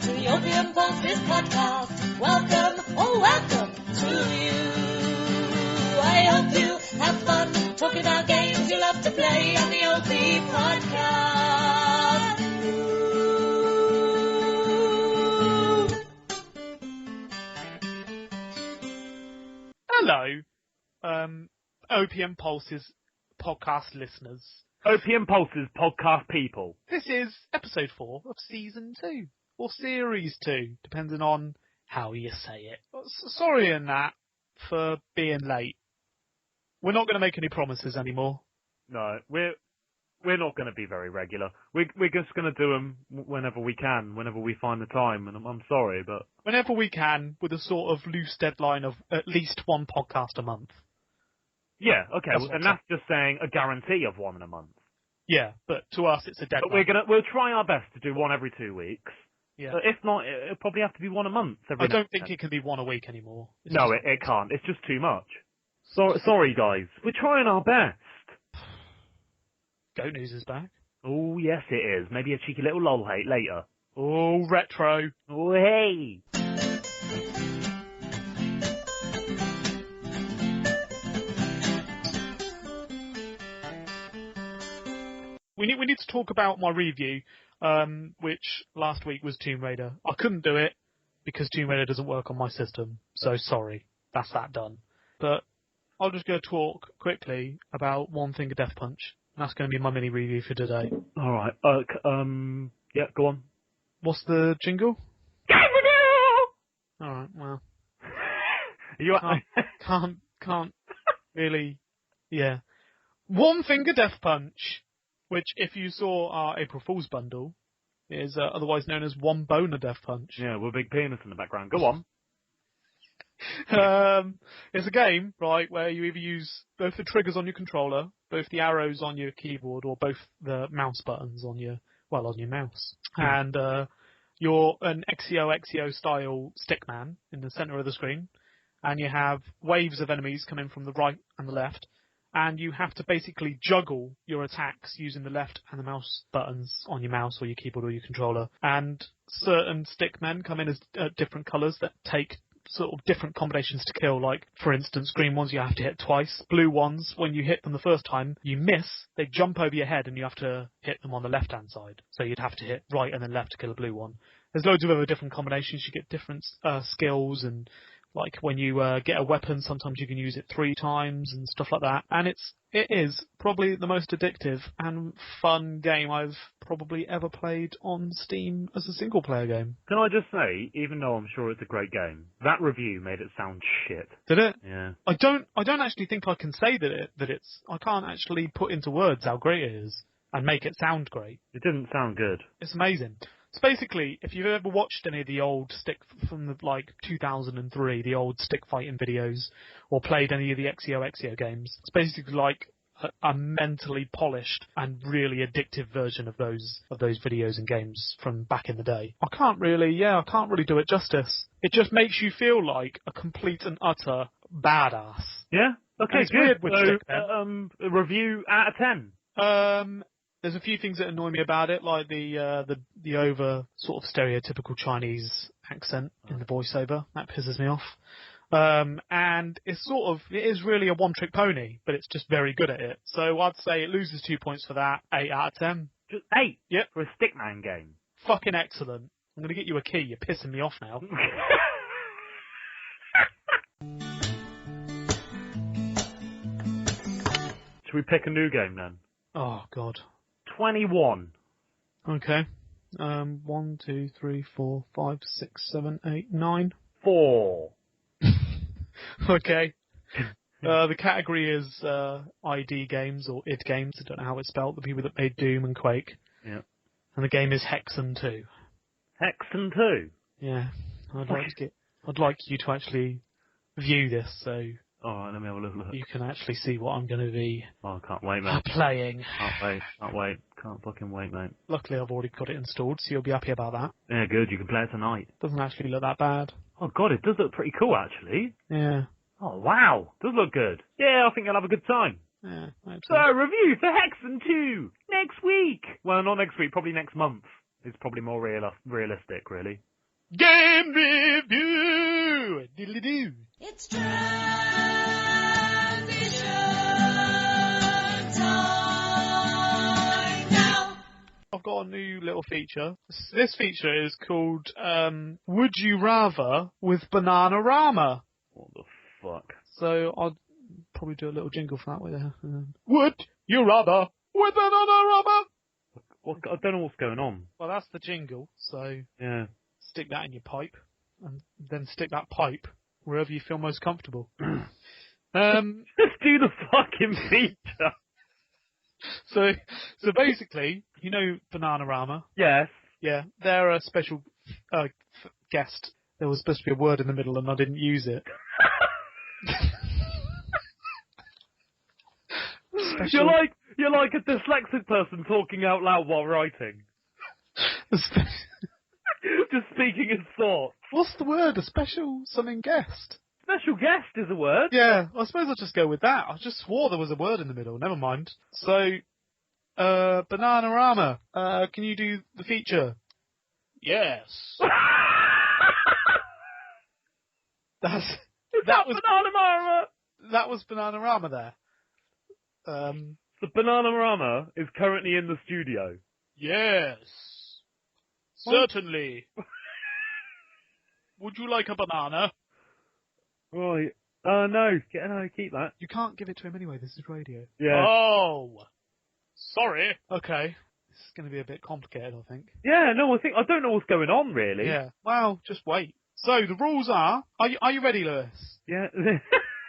to the Opium Pulses Podcast. Welcome, oh welcome to you. I hope you have fun talking about games you love to play on the OP Podcast. Hello, Opium Pulses Podcast listeners. Opium Pulses Podcast people. This is episode 4 of season 2, or series 2, depending on how you say it. Sorry in that for being late. We're not going to make any promises anymore. No, we're not going to be very regular. We're just going to do them whenever we can, whenever we find the time. And I'm sorry, but whenever we can, with a sort of loose deadline of at least one podcast a month. Yeah, okay, and that's just saying a guarantee of one in a month. Yeah, but to us it's a deadline. But we'll try our best to do one every 2 weeks. Yeah. If not, it'll probably have to be one a month. I don't think it can be one a week anymore. No, it can't. It's just too much. Sorry, guys. We're trying our best. Goat News is back. Oh, yes, it is. Maybe a cheeky little lol hate later. Oh, retro. Oh, hey. We need to talk about my review, which last week was Tomb Raider. I couldn't do it because Tomb Raider doesn't work on my system, so sorry. That's that done. But I'll just go talk quickly about One Finger Death Punch. That's going to be my mini review for today. All right. Yeah, go on. What's the jingle? All right. Well, can't really. Yeah. One Finger Death Punch, which, if you saw our April Fool's bundle, is otherwise known as One Boner Death Punch. Yeah, with a big penis in the background. Go on. It's a game, right, where you either use both the triggers on your controller, both the arrows on your keyboard, or both the mouse buttons on your mouse. And you're an XEO style stickman in the center of the screen, and you have waves of enemies coming from the right and the left, and you have to basically juggle your attacks using the left and the mouse buttons on your mouse or your keyboard or your controller. And certain stickmen come in as different colours that take sort of different combinations to kill. Like, for instance, green ones you have to hit twice. Blue ones, when you hit them the first time, you miss. They jump over your head and you have to hit them on the left-hand side. So you'd have to hit right and then left to kill a blue one. There's loads of other different combinations. You get different skills, and like when you get a weapon, sometimes you can use it 3 times and stuff like that. And it is probably the most addictive and fun game I've probably ever played on Steam as a single-player game. Can I just say, even though I'm sure it's a great game, that review made it sound shit. Did it? Yeah. I don't actually think I can say that it's. I can't actually put into words how great it is and make it sound great. It didn't sound good. It's amazing. So basically, if you've ever watched any of the old from the 2003, the old stick fighting videos, or played any of the XEO games, it's basically like a mentally polished and really addictive version of those videos and games from back in the day. I can't really do it justice. It just makes you feel like a complete and utter badass. Yeah. Okay. It's good. weird with stickmen. A review out of 10. There's a few things that annoy me about it, like the over sort of stereotypical Chinese accent in the voiceover. That pisses me off. And it is really a one-trick pony, but it's just very good at it. So I'd say it loses 2 points for that. 8 out of 10. Just 8? Yep. For a stickman game? Fucking excellent. I'm going to get you a key. You're pissing me off now. Should we pick a new game then? Oh, God. 21. Okay. 1, 2, 3, 4, 5, 6, 7, 8, 9. 4. Okay. The category is ID games or id games. I don't know how it's spelled. The people that made Doom and Quake. Yeah. And the game is Hexen 2. Hexen 2? Yeah. I'd like you to actually view this, so. Alright, let me have a look. You can actually see what I'm going to be. Oh, I can't wait, mate. Playing. Can't wait. Can't fucking wait, mate. Luckily, I've already got it installed, so you'll be happy about that. Yeah, good. You can play it tonight. Doesn't actually look that bad. Oh, God, it does look pretty cool, actually. Yeah. Oh, wow. Does look good. Yeah, I think you'll have a good time. Yeah, so, review for Hexen 2 next week. Well, not next week, probably next month. It's probably more realistic, really. Game review! Diddly-doo. It's transition time now. I've got a new little feature. This feature is called Would You Rather with Bananarama. What the fuck? So I'll probably do a little jingle for that with her. Would you rather with Bananarama? I don't know what's going on. Well, that's the jingle, so Yeah. stick that in your pipe, and then stick that pipe wherever you feel most comfortable. Just do the fucking feature. So basically, you know Bananarama? Yes. Yeah, they're a special guest. There was supposed to be a word in the middle, and I didn't use it. Special... You're like a dyslexic person talking out loud while writing. Just speaking his thoughts. What's the word? A special something guest? Special guest is a word. Yeah, I suppose I'll just go with that. I just swore there was a word in the middle. Never mind. So, Bananarama, can you do the feature? Yes. That was Bananarama. That was Bananarama there. The Bananarama is currently in the studio. Yes. Certainly. Would you like a banana? Right. No, keep that. You can't give it to him anyway, this is radio. Yeah. Oh! Sorry. Okay. This is going to be a bit complicated, I think. Yeah, no, I don't know what's going on, really. Yeah. Well, just wait. So, the rules are you ready, Lewis? Yeah.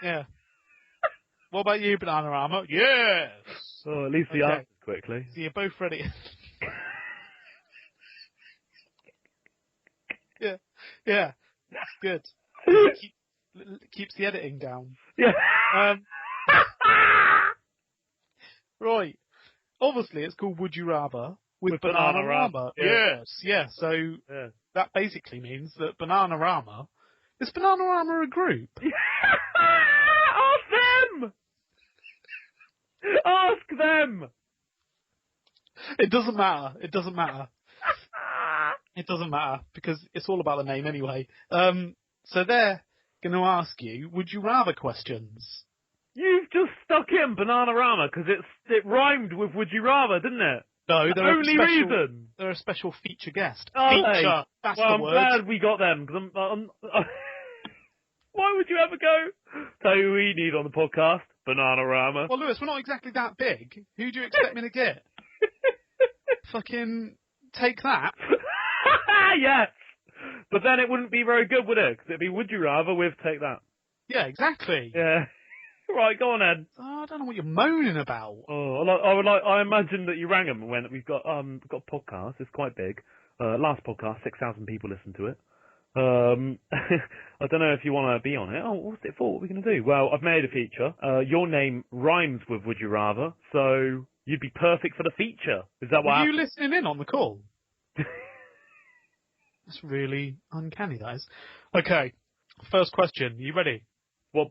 Yeah. What about you, Bananarama? Yes! Oh, at least he Okay. answered quickly. So you're both ready. Yeah. Yeah. That's good. Keeps the editing down. Yeah. Right. Obviously, it's called Would You Rather with Bananarama. Bananarama. Yeah. Yes. Yeah. So Yeah. that basically means that Bananarama is Bananarama a group? Ask them. Ask them. It doesn't matter. It doesn't matter. It doesn't matter because it's all about the name anyway. So they're going to ask you, would you rather questions? You've just stuck in Bananarama because it rhymed with Would You Rather, didn't it? No, they're Only reason. They're a special feature guest. Are Feature. they? That's Well, the I'm word. glad we got them because why would you ever go? Tell you who we need on the podcast, Bananarama. Well, Lewis, we're not exactly that big. Who do you expect me to get? Fucking take that. Yes. But then it wouldn't be very good, would it? Because it'd be Would You Rather with Take That. Yeah, exactly. Yeah. Right, go on, Ed. Oh, I don't know what you're moaning about. Oh, I imagine that you rang them when we've got a podcast. It's quite big. Last podcast, 6,000 people listened to it. I don't know if you want to be on it. Oh, what's it for? What are we going to do? Well, I've made a feature. Your name rhymes with Would You Rather, so you'd be perfect for the feature. Is that what Were you listening in on the call? That's really uncanny, that is. Okay, first question. You ready? Well,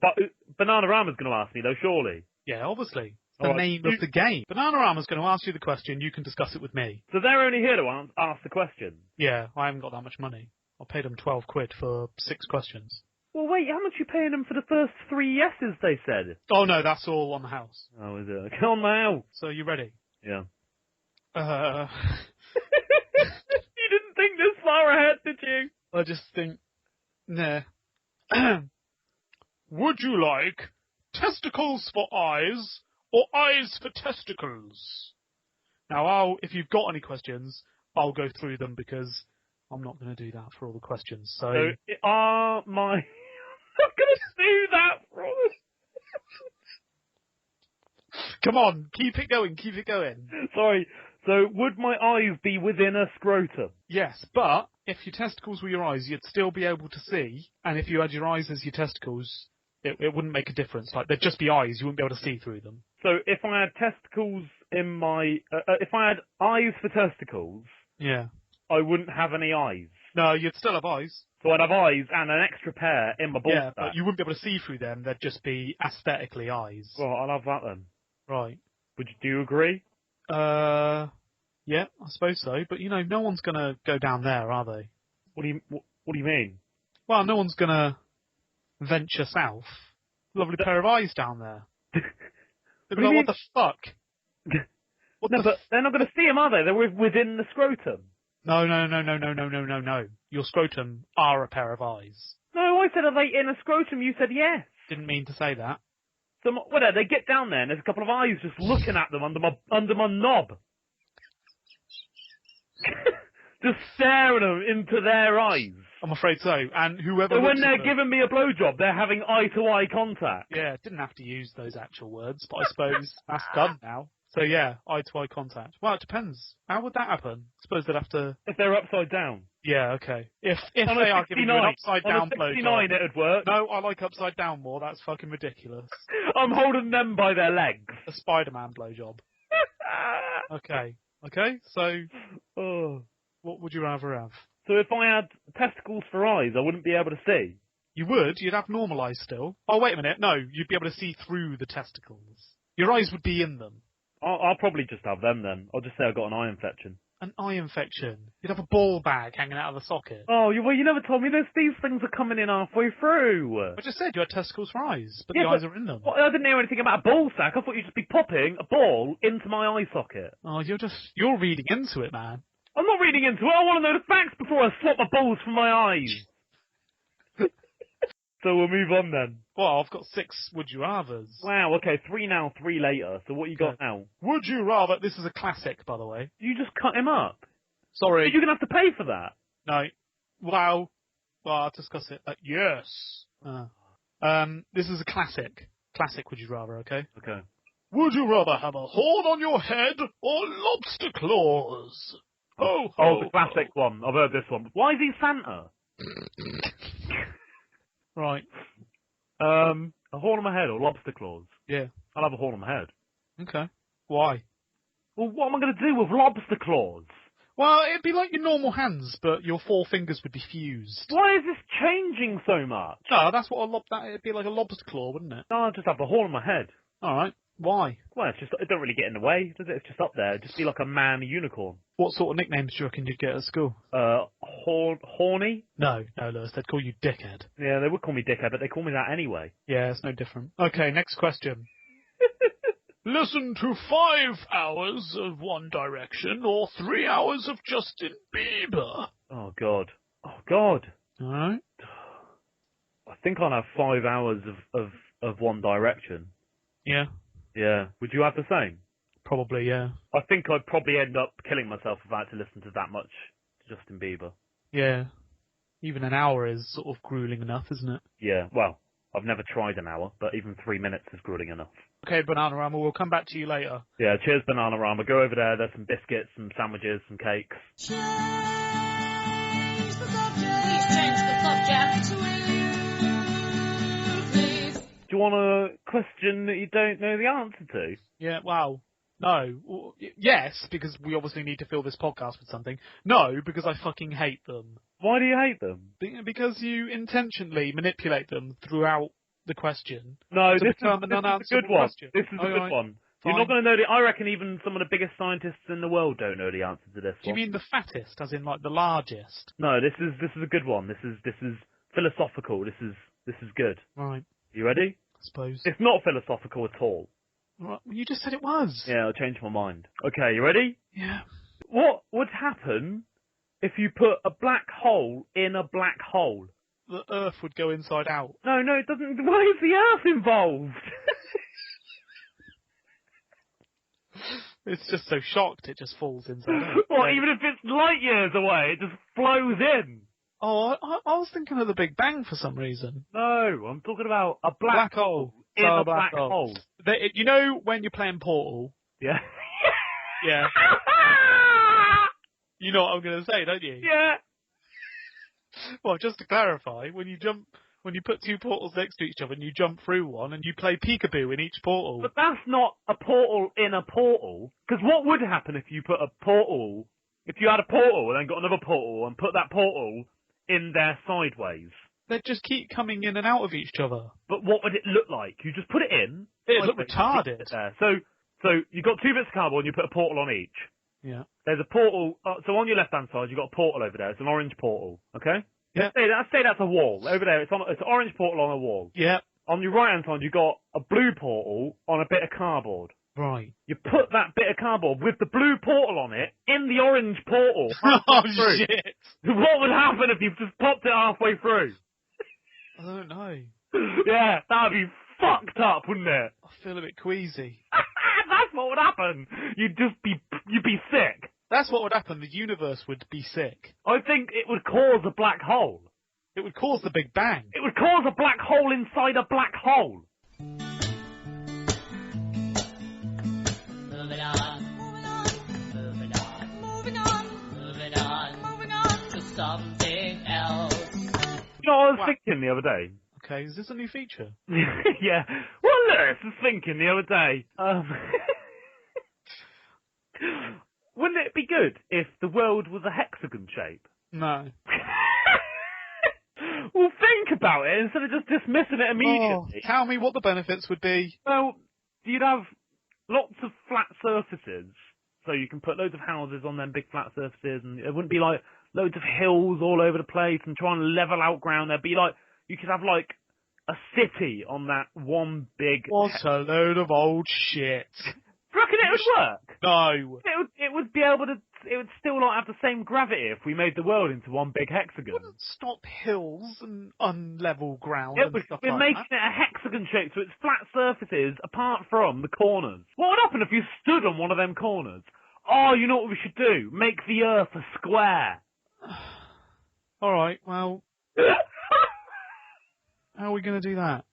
Bananarama's going to ask me, though, surely. Yeah, obviously. It's the All right. name of the game. Bananarama's going to ask you the question. You can discuss it with me. So they're only here to ask the question. Yeah, I haven't got that much money. I paid them 12 quid for 6 questions. Well, wait, how much are you paying them for the first 3 yeses, they said? Oh, no, that's all on the house. Oh, is it? Come on now. So, you ready? Yeah. You didn't think this far ahead, did you? I just think, nah. Would you like testicles for eyes or eyes for testicles? Now, if you've got any questions, I'll go through them because I'm not going to do that for all the questions. So are my... I'm going to do that for all the... Come on, keep it going, keep it going. Sorry. So, would my eyes be within a scrotum? Yes, but if your testicles were your eyes, you'd still be able to see. And if you had your eyes as your testicles, it wouldn't make a difference. Like, they'd just be eyes. You wouldn't be able to see through them. So, if I had testicles in my... if I had eyes for testicles, yeah, I wouldn't have any eyes. No, you'd still have eyes. So I'd have eyes and an extra pair in my ball Yeah, sack. but you wouldn't be able to see through them. They'd just be aesthetically eyes. Well, I'll have that then. Right. Do you agree? Yeah, I suppose so. But, no one's going to go down there, are they? What do you... What do you mean? Well, no one's gonna venture south. Lovely pair of eyes down there. They'll be like, what the fuck? But they're not going to see them, are they? They're within the scrotum. No. Your scrotum are a pair of eyes. No, I said, are they in a scrotum? You said yes. Didn't mean to say that. So, they get down there and there's a couple of eyes just looking at them under my knob. Just staring them into their eyes. I'm afraid so. And whoever. So when they're giving me a blowjob, they're having eye-to-eye contact. Yeah, didn't have to use those actual words, but I suppose that's done now. So yeah, eye-to-eye contact. Well, it depends. How would that happen? I suppose they'd have to. If they're upside down. Yeah, okay. If they are giving you an upside down blowjob. On a 69 it'd work. No, I like upside down more. That's fucking ridiculous. I'm holding them by their legs. A Spider-Man blowjob. Okay. So, what would you rather have? So if I had testicles for eyes, I wouldn't be able to see. You would. You'd have normal eyes still. Oh, wait a minute. No, you'd be able to see through the testicles. Your eyes would be in them. I'll probably just have them then. I'll just say I've got an eye infection. An eye infection? You'd have a ball bag hanging out of the socket. Oh, you never told me these things are coming in halfway through. I just said you had testicles for eyes, but the eyes are in them. Well, I didn't know anything about a ball sack. I thought you'd just be popping a ball into my eye socket. Oh, you're reading into it, man. I'm not reading into it. I want to know the facts before I swap my balls from my eyes. So we'll move on then. Well, I've got 6 would you rathers. Wow, okay, 3 now, 3 later. So what you got now? Would you rather? This is a classic, by the way. You just cut him up. Sorry. You're going to have to pay for that. No. Well, I'll discuss it. Yes. This is a classic. Classic would you rather, okay? Okay. Would you rather have a horn on your head or lobster claws? Oh, the classic one. I've heard this one. Why is he Santa? Right. A horn on my head or lobster claws? Yeah. I'll have a horn on my head. Okay. Why? Well, what am I going to do with lobster claws? Well, it'd be like your normal hands, but your 4 fingers would be fused. Why is this changing so much? No, that's what it'd be like a lobster claw, wouldn't it? No, I'll just have a horn on my head. Alright. Why? Well, it don't really get in the way, does it? It's just up there. It'd just be like a man unicorn. What sort of nicknames do you reckon you'd get at school? Horny? No, Lewis, they'd call you dickhead. Yeah, they would call me dickhead, but they call me that anyway. Yeah, it's no different. Okay, next question. Listen to 5 hours of One Direction or 3 hours of Justin Bieber. Oh, God. Alright. I think I'll have 5 hours of One Direction. Yeah. Yeah. Would you have the same? Probably, yeah. I think I'd probably end up killing myself if I had to listen to that much Justin Bieber. Yeah. Even an hour is sort of grueling enough, isn't it? Yeah, well, I've never tried an hour, but even 3 minutes is grueling enough. Okay, Bananarama, we'll come back to you later. Yeah, cheers, Bananarama. Go over there. There's some biscuits, some sandwiches, some cakes. Change the subject. Please change the subject. Please. Do you want a question that you don't know the answer to? Yeah, well, no. Well, yes, because we obviously need to fill this podcast with something. No, because I fucking hate them. Why do you hate them? Because you intentionally manipulate them throughout the question. No, this is a good one. Question. This is a good one. Fine. You're not going to know I reckon even some of the biggest scientists in the world don't know the answer to this one. Do you mean the fattest, as in like the largest? No, this is a good one. This is philosophical. This is good. Right. You ready? I suppose. It's not philosophical at all. Right. Well, you just said it was. Yeah, I'll change my mind. Okay, you ready? Yeah. What would happen if you put a black hole in a black hole? The Earth would go inside out. No, it doesn't. Why is the Earth involved? It's just so shocked it just falls inside out. What, even if it's light years away, it just flows in? Oh, I was thinking of the Big Bang for some reason. No, I'm talking about a black hole in a black hole. You know when you're playing Portal? Yeah. Yeah. You know what I'm going to say, don't you? Yeah. Well, just to clarify, when you put 2 portals next to each other and you jump through one and you play peekaboo in each portal. But that's not a portal in a portal. Because what would happen if you put a portal, if you had a portal and then got another portal and put that portal in there sideways? They'd just keep coming in and out of each other. But what would it look like? You just put it in. It'd look retarded. There. So you got 2 bits of cardboard and you put a portal on each. Yeah. There's a portal, so on your left-hand side, you've got a portal over there. It's an orange portal, okay? Yeah. Let's say that's a wall. Over there, it's an orange portal on a wall. Yeah. On your right-hand side, you've got a blue portal on a bit of cardboard. Right. You put that bit of cardboard with the blue portal on it in the orange portal. Oh, through. shit. What would happen if you just popped it halfway through? I don't know. Yeah, that'd be fucked up, wouldn't it? I feel a bit queasy. That's what would happen. You'd be sick. That's what would happen. The universe would be sick. I think it would cause a black hole. It would cause the Big Bang. It would cause a black hole inside a black hole. Moving on, moving on, moving on, moving on, moving on, moving on to something else. You know what I was thinking the other day? Okay, is this a new feature? Yeah. Well, look, I was thinking the other day. Wouldn't it be good if the world was a hexagon shape? No. Well, think about it instead of just dismissing it immediately. Oh, tell me what the benefits would be. Well, you'd have lots of flat surfaces, so you can put loads of houses on them big flat surfaces, and it wouldn't be like loads of hills all over the place and trying to level out ground. There'd be like, you could have like a city on that one big... What a load of old shit. Do you reckon it would work? No. It would be able to... It would still not have the same gravity if we made the world into one big hexagon. It wouldn't stop hills and unlevel ground Yeah, and but stuff we're like making that. it a hexagon shape, so it's flat surfaces apart from the corners. What would happen if you stood on one of them corners? Oh, you know what we should do? Make the Earth a square. Alright, well... How are we going to do that?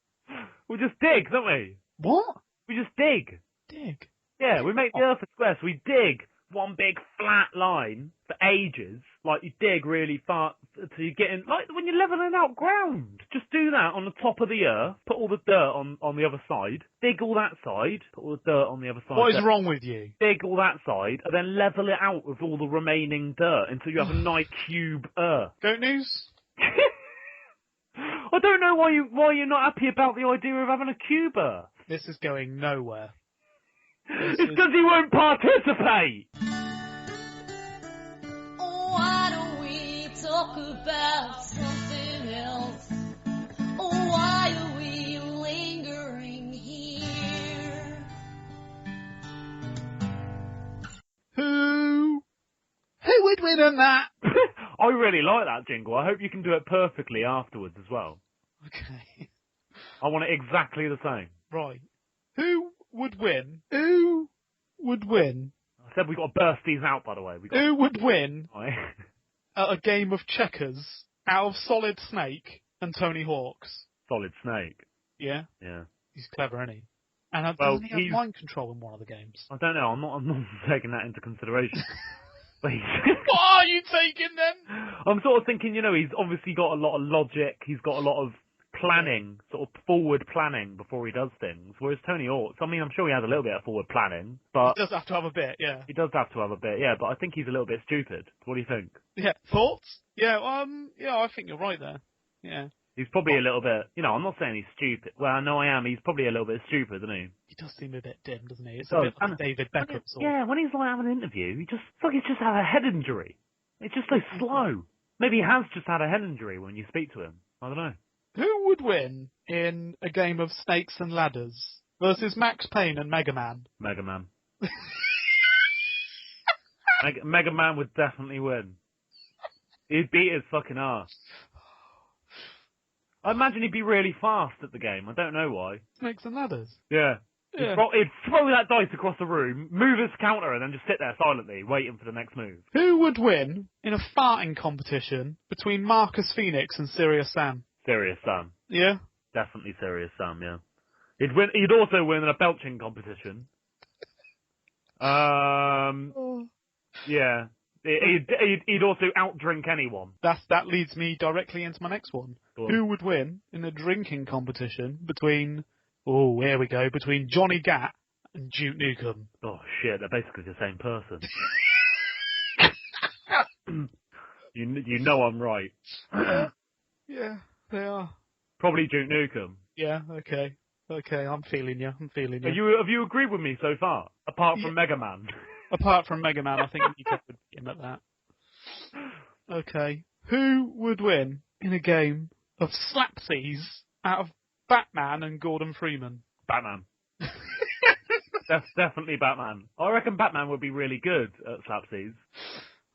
We just dig, don't we? What? We just dig. Dig? Yeah, we make the Earth a square, so we dig one big flat line for ages. Like, you dig really far till you get in, like when you're leveling out ground. Just do that on the top of the Earth, put all the dirt on the other side, dig all that side, put all the dirt on the other side. What is wrong with you? Dig all that side, and then level it out with all the remaining dirt until you have a nice cube Earth. Goat news? I don't know why you're not happy about the idea of having a cube Earth. This is going nowhere. It's because you won't participate! Oh, why don't we talk about something else? Oh, why are we lingering here? Who would win on that? I really like that jingle. I hope you can do it perfectly afterwards as well. Okay. I want it exactly the same. Right. Who would win? Who would win? I said we got to burst these out, by the way. Who would win Right. at a game of checkers out of Solid Snake and Tony Hawk's? Solid Snake. Yeah? Yeah. He's clever, isn't he? And Well, doesn't he have mind control in one of the games? I don't know. I'm not taking that into consideration. What are you taking then? I'm sort of thinking, he's obviously got a lot of logic. He's got a lot of planning, sort of forward planning before he does things. Whereas Tony Hawk, I mean, I'm sure he has a little bit of forward planning, but He does have to have a bit, yeah. he does have to have a bit, yeah. But I think he's a little bit stupid. What do you think? Yeah. Thoughts? Yeah, yeah, I think you're right there. Yeah. He's probably a little bit, I'm not saying he's stupid. Well, I know I am. He's probably a little bit stupid, isn't he? He does seem a bit dim, doesn't he? It's Oh, a bit like David Beckham sort of. Yeah, when he's like having an interview, it's like he's just had a head injury. It's just so slow. Maybe he has just had a head injury when you speak to him. I don't know. Who would win in a game of snakes and ladders versus Max Payne and Mega Man? Mega Man. Mega Man would definitely win. He'd beat his fucking ass. I imagine he'd be really fast at the game. I don't know why. Snakes and ladders? Yeah. Yeah. He'd throw that dice across the room, move his counter, and then just sit there silently, waiting for the next move. Who would win in a farting competition between Marcus Phoenix and Serious Sam? Serious Sam. Yeah? Definitely Serious Sam, yeah. He'd also win in a belching competition. Yeah. He'd also outdrink anyone. That leads me directly into my next one. Go on. Who would win in a drinking competition between, here we go, between Johnny Gat and Duke Nukem? Oh shit, they're basically the same person. You know I'm right. Yeah, they are. Probably Duke Nukem. Yeah, okay. Okay, I'm feeling you. Have you agreed with me so far? Apart from Mega Man. Apart from Mega Man, I think you could put him at that. Okay. Who would win in a game of slapsies out of Batman and Gordon Freeman? Batman. That's definitely Batman. I reckon Batman would be really good at slapsies.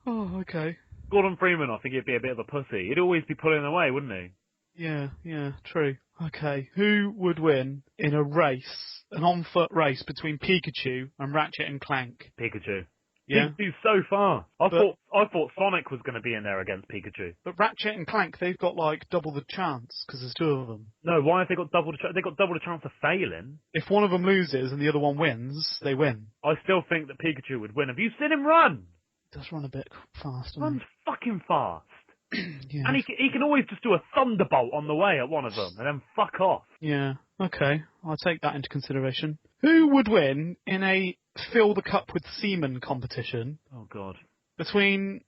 Oh, okay. Gordon Freeman, I think he'd be a bit of a pussy. He'd always be pulling away, wouldn't he? Yeah, true. Okay, who would win in a race, an on-foot race between Pikachu and Ratchet and Clank? Pikachu. Yeah. Pikachu's so far. I thought Sonic was going to be in there against Pikachu. But Ratchet and Clank, they've got like double the chance because there's two of them. No, why have they got double the chance? They got double the chance of failing. If one of them loses and the other one wins, they win. I still think that Pikachu would win. Have you seen him run? He does run a bit fast, doesn't Runs fucking fast. Yeah. And he can always just do a thunderbolt on the way at one of them and then fuck off. Yeah. Okay, I'll take that into consideration. Who would win in a fill the cup with semen competition? Oh God. Between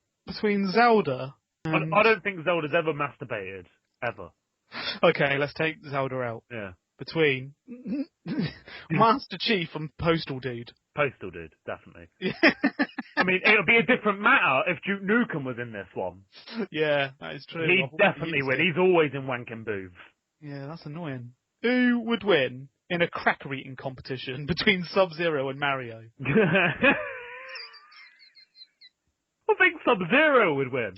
Zelda and... I don't think Zelda's ever masturbated. Ever. Okay, let's take Zelda out. Yeah. Between Master Chief and Postal Dude. Postal Dude, definitely. Yeah. I mean, it would be a different matter if Duke Nukem was in this one. Yeah, that is true. He'd definitely win. He's always in wanking booths. Yeah, that's annoying. Who would win in a cracker eating competition between Sub-Zero and Mario? I think Sub-Zero would win.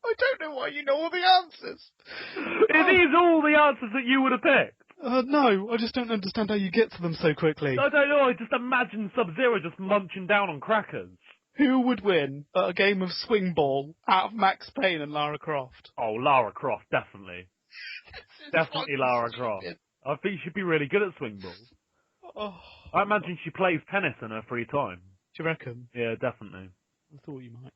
I don't know why you know all the answers. Are these all the answers that you would have picked? No, I just don't understand how you get to them so quickly. I don't know, I just imagine Sub-Zero just munching down on crackers. Who would win at a game of swing ball out of Max Payne and Lara Croft? Oh, Lara Croft, definitely. Definitely Lara Croft. I think she'd be really good at swing ball. Oh. I imagine she plays tennis in her free time. Do you reckon? Yeah, definitely. I thought you might.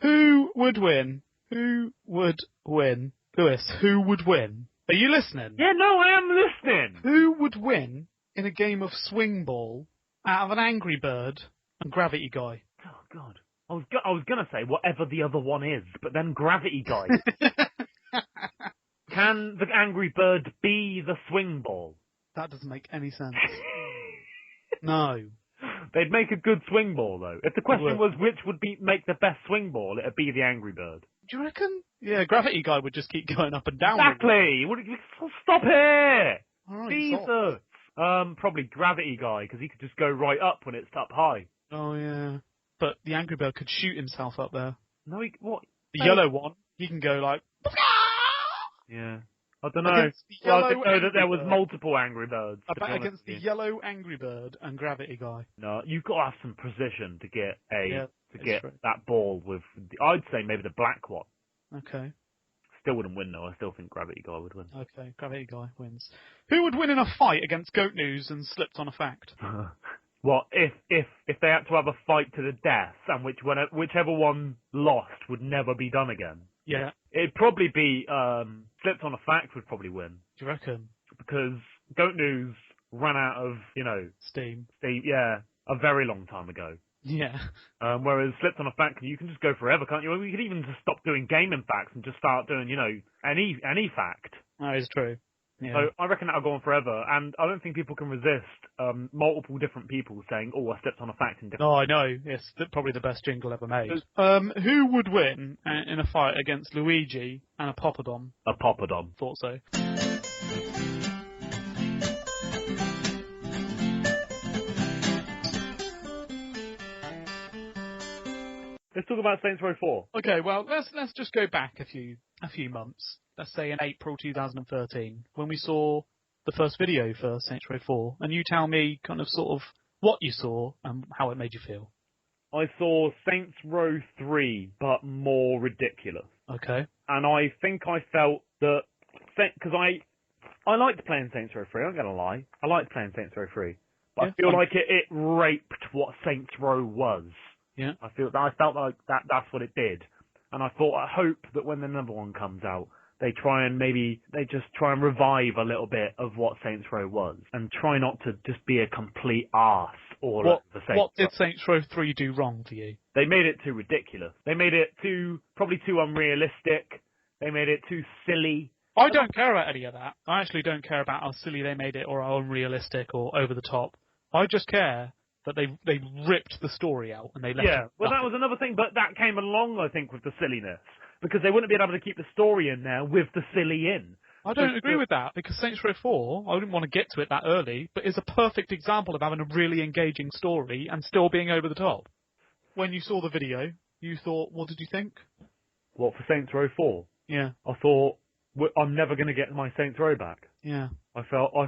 Who would win? Who would win? Lewis, who would win? Are you listening? Yeah, no, I am listening. Who would win in a game of swing ball out of an Angry Bird and Gravity Guy? Oh, God. I was going to say whatever the other one is, but then Gravity Guy. Can the Angry Bird be the swing ball? That doesn't make any sense. No. They'd make a good swing ball, though. If the question was which would make the best swing ball, it'd be the Angry Bird. Do you reckon? Yeah, Gravity Guy would just keep going up and down. Exactly! Stop here! All right, Jesus! Probably Gravity Guy, because he could just go right up when it's up high. Oh, yeah. But the Angry Bird could shoot himself up there. No, what? The yellow one, he can go like... Yeah. I don't know. I didn't know that there was multiple Angry Birds. I bet against the yellow Angry Bird and Gravity Guy. No, you've got to have some precision to get true. that ball with. I'd say maybe the black one. Okay. Still wouldn't win though. I still think Gravity Guy would win. Okay, Gravity Guy wins. Who would win in a fight against Goat News and Slipped on a Fact? Well, if they had to have a fight to the death, and whichever one lost would never be done again. Yeah. It'd probably be Slipped on a Fact would probably win. Do you reckon? Because Goat News ran out of, Steam. Yeah, a very long time ago. Yeah. Whereas Slipped on a Fact, you can just go forever, can't you? You could even just stop doing gaming facts and just start doing, any fact. That is true. Yeah. So I reckon that'll go on forever, and I don't think people can resist multiple different people saying, "Oh, I slipped on a fact in different." Oh, I know. It's probably the best jingle ever made. Who would win in a fight against Luigi and a Poppadom? A Poppadom. Thought so. Let's talk about Saints Row 4. Okay, well, let's just go back a few months. Let's say in April 2013, when we saw the first video for Saints Row 4, and you tell me kind of sort of what you saw and how it made you feel. I saw Saints Row 3, but more ridiculous. Okay. And I think I felt that, because I liked playing Saints Row 3, I'm going to lie. I liked playing Saints Row 3. But I feel like it raped what Saints Row was. Yeah. I felt like that's what it did. And I hope that when another one comes out, they just try and revive a little bit of what Saints Row was, and try not to just be a complete arse all over Saints Row. What did Saints Row 3 do wrong for you? They made it too ridiculous. They made it probably too unrealistic. They made it too silly. I don't care about any of that. I actually don't care about how silly they made it or how unrealistic or over the top. I just care that they ripped the story out and they left it. Well, that was another thing, but that came along, I think, with the silliness. because they wouldn't be able to keep the story in there with the silly in. I don't agree with that, because Saints Row 4, I wouldn't want to get to it that early, but is a perfect example of having a really engaging story and still being over the top. When you saw the video, you thought, what did you think? What, for Saints Row 4? Yeah. I thought, I'm never going to get my Saints Row back. Yeah. I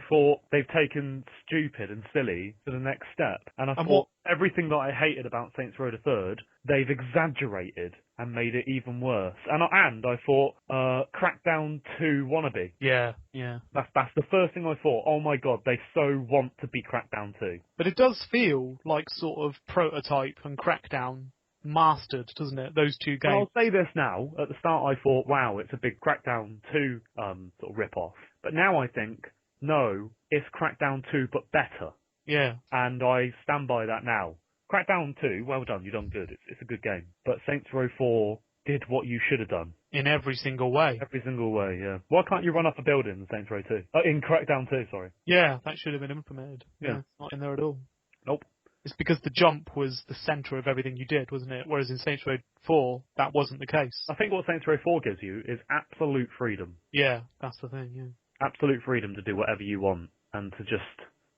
thought they've taken stupid and silly to the next step. And I thought everything that I hated about Saints Row the Third, they've exaggerated and made it even worse. And I thought, Crackdown 2 wannabe. Yeah, yeah. That's the first thing I thought. Oh my god, they so want to be Crackdown 2. But it does feel like sort of Prototype and Crackdown mastered, doesn't it? Those two games. Well, I'll say this now. At the start I thought, wow, it's a big Crackdown 2 sort of rip-off. But now I think, no, it's Crackdown 2 but better. Yeah. And I stand by that now. Crackdown 2, well done, you've done good. It's a good game. But Saints Row 4 did what you should have done. In every single way. Every single way, yeah. Why can't you run up a building in Saints Row 2? In Crackdown 2, sorry. Yeah, that should have been implemented. Yeah. It's not in there at all. Nope. It's because the jump was the centre of everything you did, wasn't it? Whereas in Saints Row 4, that wasn't the case. I think what Saints Row 4 gives you is absolute freedom. Yeah, that's the thing, yeah. Absolute freedom to do whatever you want and to just...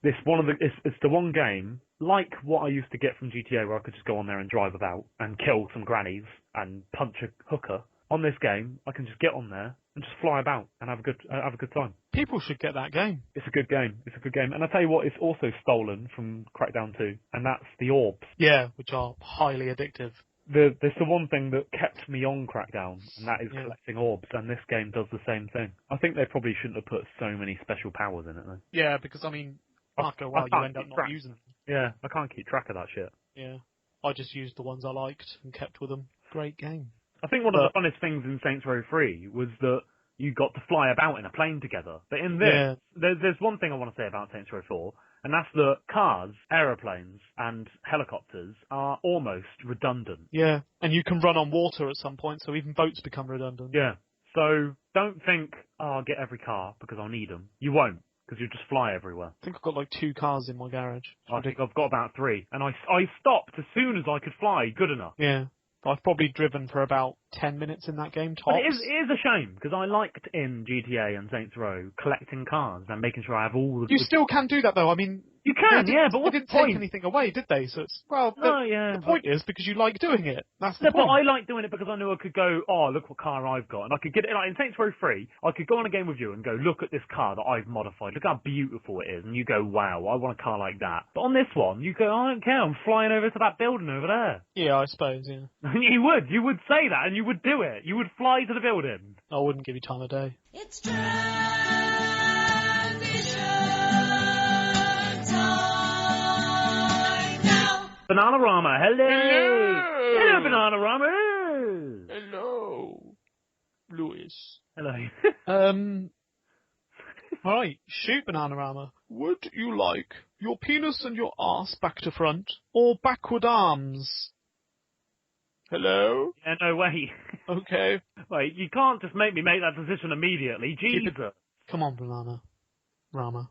It's the one game, like what I used to get from GTA, where I could just go on there and drive about and kill some grannies and punch a hooker. On this game, I can just get on there and just fly about and have a good time. People should get that game. It's a good game. It's a good game. And I tell you what, it's also stolen from Crackdown 2, and that's the orbs. Yeah, which are highly addictive. There's the one thing that kept me on Crackdown, and that is collecting orbs, and this game does the same thing. I think they probably shouldn't have put so many special powers in it, though. Yeah, because, I mean, after a while you end up not using them. Yeah, I can't keep track of that shit. Yeah. I just used the ones I liked and kept with them. Great game. I think one of the funnest things in Saints Row 3 was that you got to fly about in a plane together. But in this, there's one thing I want to say about Saints Row 4, and that's that cars, aeroplanes, and helicopters are almost redundant. Yeah, and you can run on water at some point, so even boats become redundant. Yeah, so don't think, I'll get every car because I'll need them. You won't, because you'll just fly everywhere. I think I've got like 2 cars in my garage. I think I've got about 3, and I stopped as soon as I could fly good enough. Yeah. I've probably driven for about 10 minutes in that game, tops. But it is a shame, because I liked in GTA and Saints Row collecting cars and making sure I have all the... You still can do that, though. I mean... You can, yeah, but what's they didn't take anything away, did they? So it's... Well, the point is because you like doing it. That's the point. But I like doing it because I knew I could go, oh, look what car I've got. And I could get it, like in Saints Row 3, I could go on a game with you and go, look at this car that I've modified. Look how beautiful it is. And you go, wow, I want a car like that. But on this one, you go, I don't care, I'm flying over to that building over there. Yeah, I suppose, yeah. You would say that and you would do it. You would fly to the building. I wouldn't give you time of day. It's transition time now. Bananarama, hello! Hello! Hello, Bananarama! Hello, Lewis. Hello. Alright, shoot, Bananarama. Would you like your penis and your arse back to front, or backward arms? Hello? Yeah, no way. Okay. Wait, you can't just make me make that decision immediately. Jesus. Come on, Banana. Rama.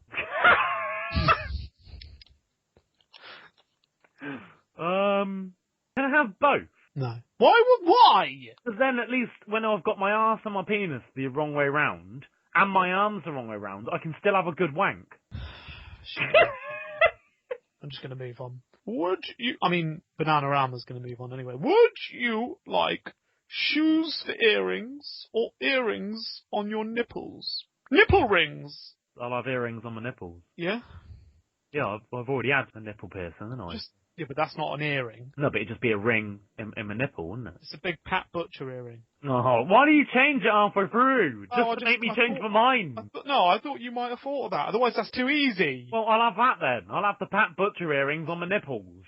Can I have both? No. Why? Because then at least when I've got my arse and my penis the wrong way round, and my arms the wrong way round, I can still have a good wank. I'm just going to move on. Bananarama's going to move on anyway. Would you like shoes for earrings or earrings on your nipples? Nipple rings! I'll have earrings on my nipples. Yeah? Yeah, I've already had a nipple piercing, haven't I? Yeah, but that's not an earring. No, but it'd just be a ring in my nipple, wouldn't it? It's a big Pat Butcher earring. Oh, why do you change it halfway through? Just to make me change my mind. I thought you might have thought of that. Otherwise, that's too easy. Well, I'll have that then. I'll have the Pat Butcher earrings on my nipples.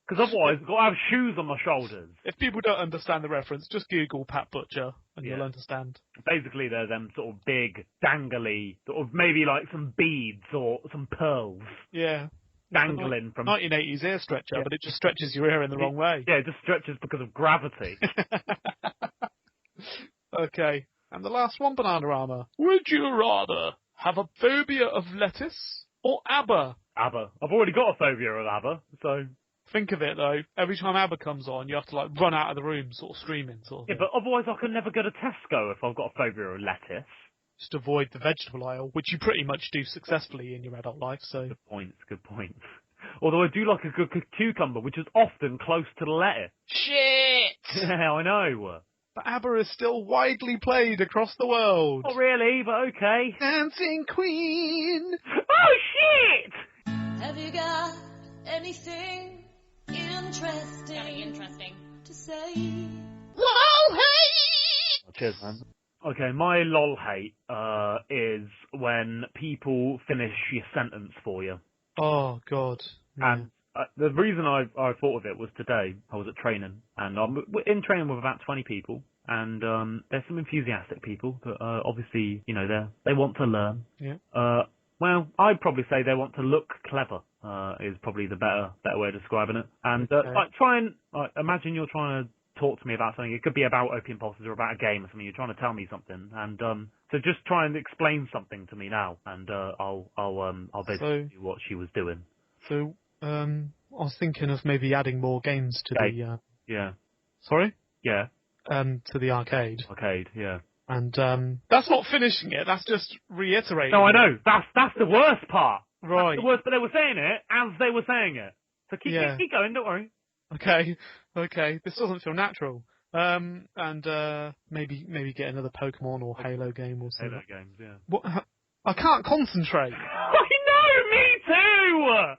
Because otherwise, I've got to have shoes on my shoulders. If people don't understand the reference, just Google Pat Butcher and you'll understand. Basically, they're them sort of big, dangly, sort of maybe like some beads or some pearls. Yeah. Dangling from 1980s ear stretcher, but it just stretches your ear in the wrong way. Yeah, it just stretches because of gravity. Okay, and the last one, Bananarama. Would you rather have a phobia of lettuce or ABBA? ABBA. I've already got a phobia of ABBA, so... Think of it though. Every time ABBA comes on, you have to like run out of the room, sort of screaming, sort of. Yeah, thing. but otherwise I can never go to Tesco if I've got a phobia of lettuce. Just avoid the vegetable aisle, which you pretty much do successfully in your adult life. So. Good point. Although I do like a good cucumber, which is often close to the lettuce. Shit! Yeah, I know. But ABBA is still widely played across the world. Not really, but okay. Dancing Queen! Oh, shit! Have you got anything interesting to say? Whoa, hey! Oh, cheers, man. Okay, my lol hate is when people finish your sentence for you. Oh, God. Yeah. And the reason I thought of it was today I was at training, and I'm in training with about 20 people, and there's some enthusiastic people that obviously, you know, they want to learn. Yeah. Well, I'd probably say they want to look clever. Is probably the better way of describing it. And imagine you're trying to talk to me about something. It could be about Opium Pulses or about a game or something. You're trying to tell me something, and so just try and explain something to me now, and I'll basically do what she was doing. So I was thinking of maybe adding more games to the. Yeah. Sorry. Yeah. To the arcade. Arcade. Yeah. And that's not finishing it. That's just reiterating. No, I know. That's the worst part. Right. That's the worst, but they were saying it as they were saying it. So keep going. Don't worry. Okay. This doesn't feel natural. And maybe get another Pokemon or Halo game or something. Halo games, yeah. What? I can't concentrate. I know, me too.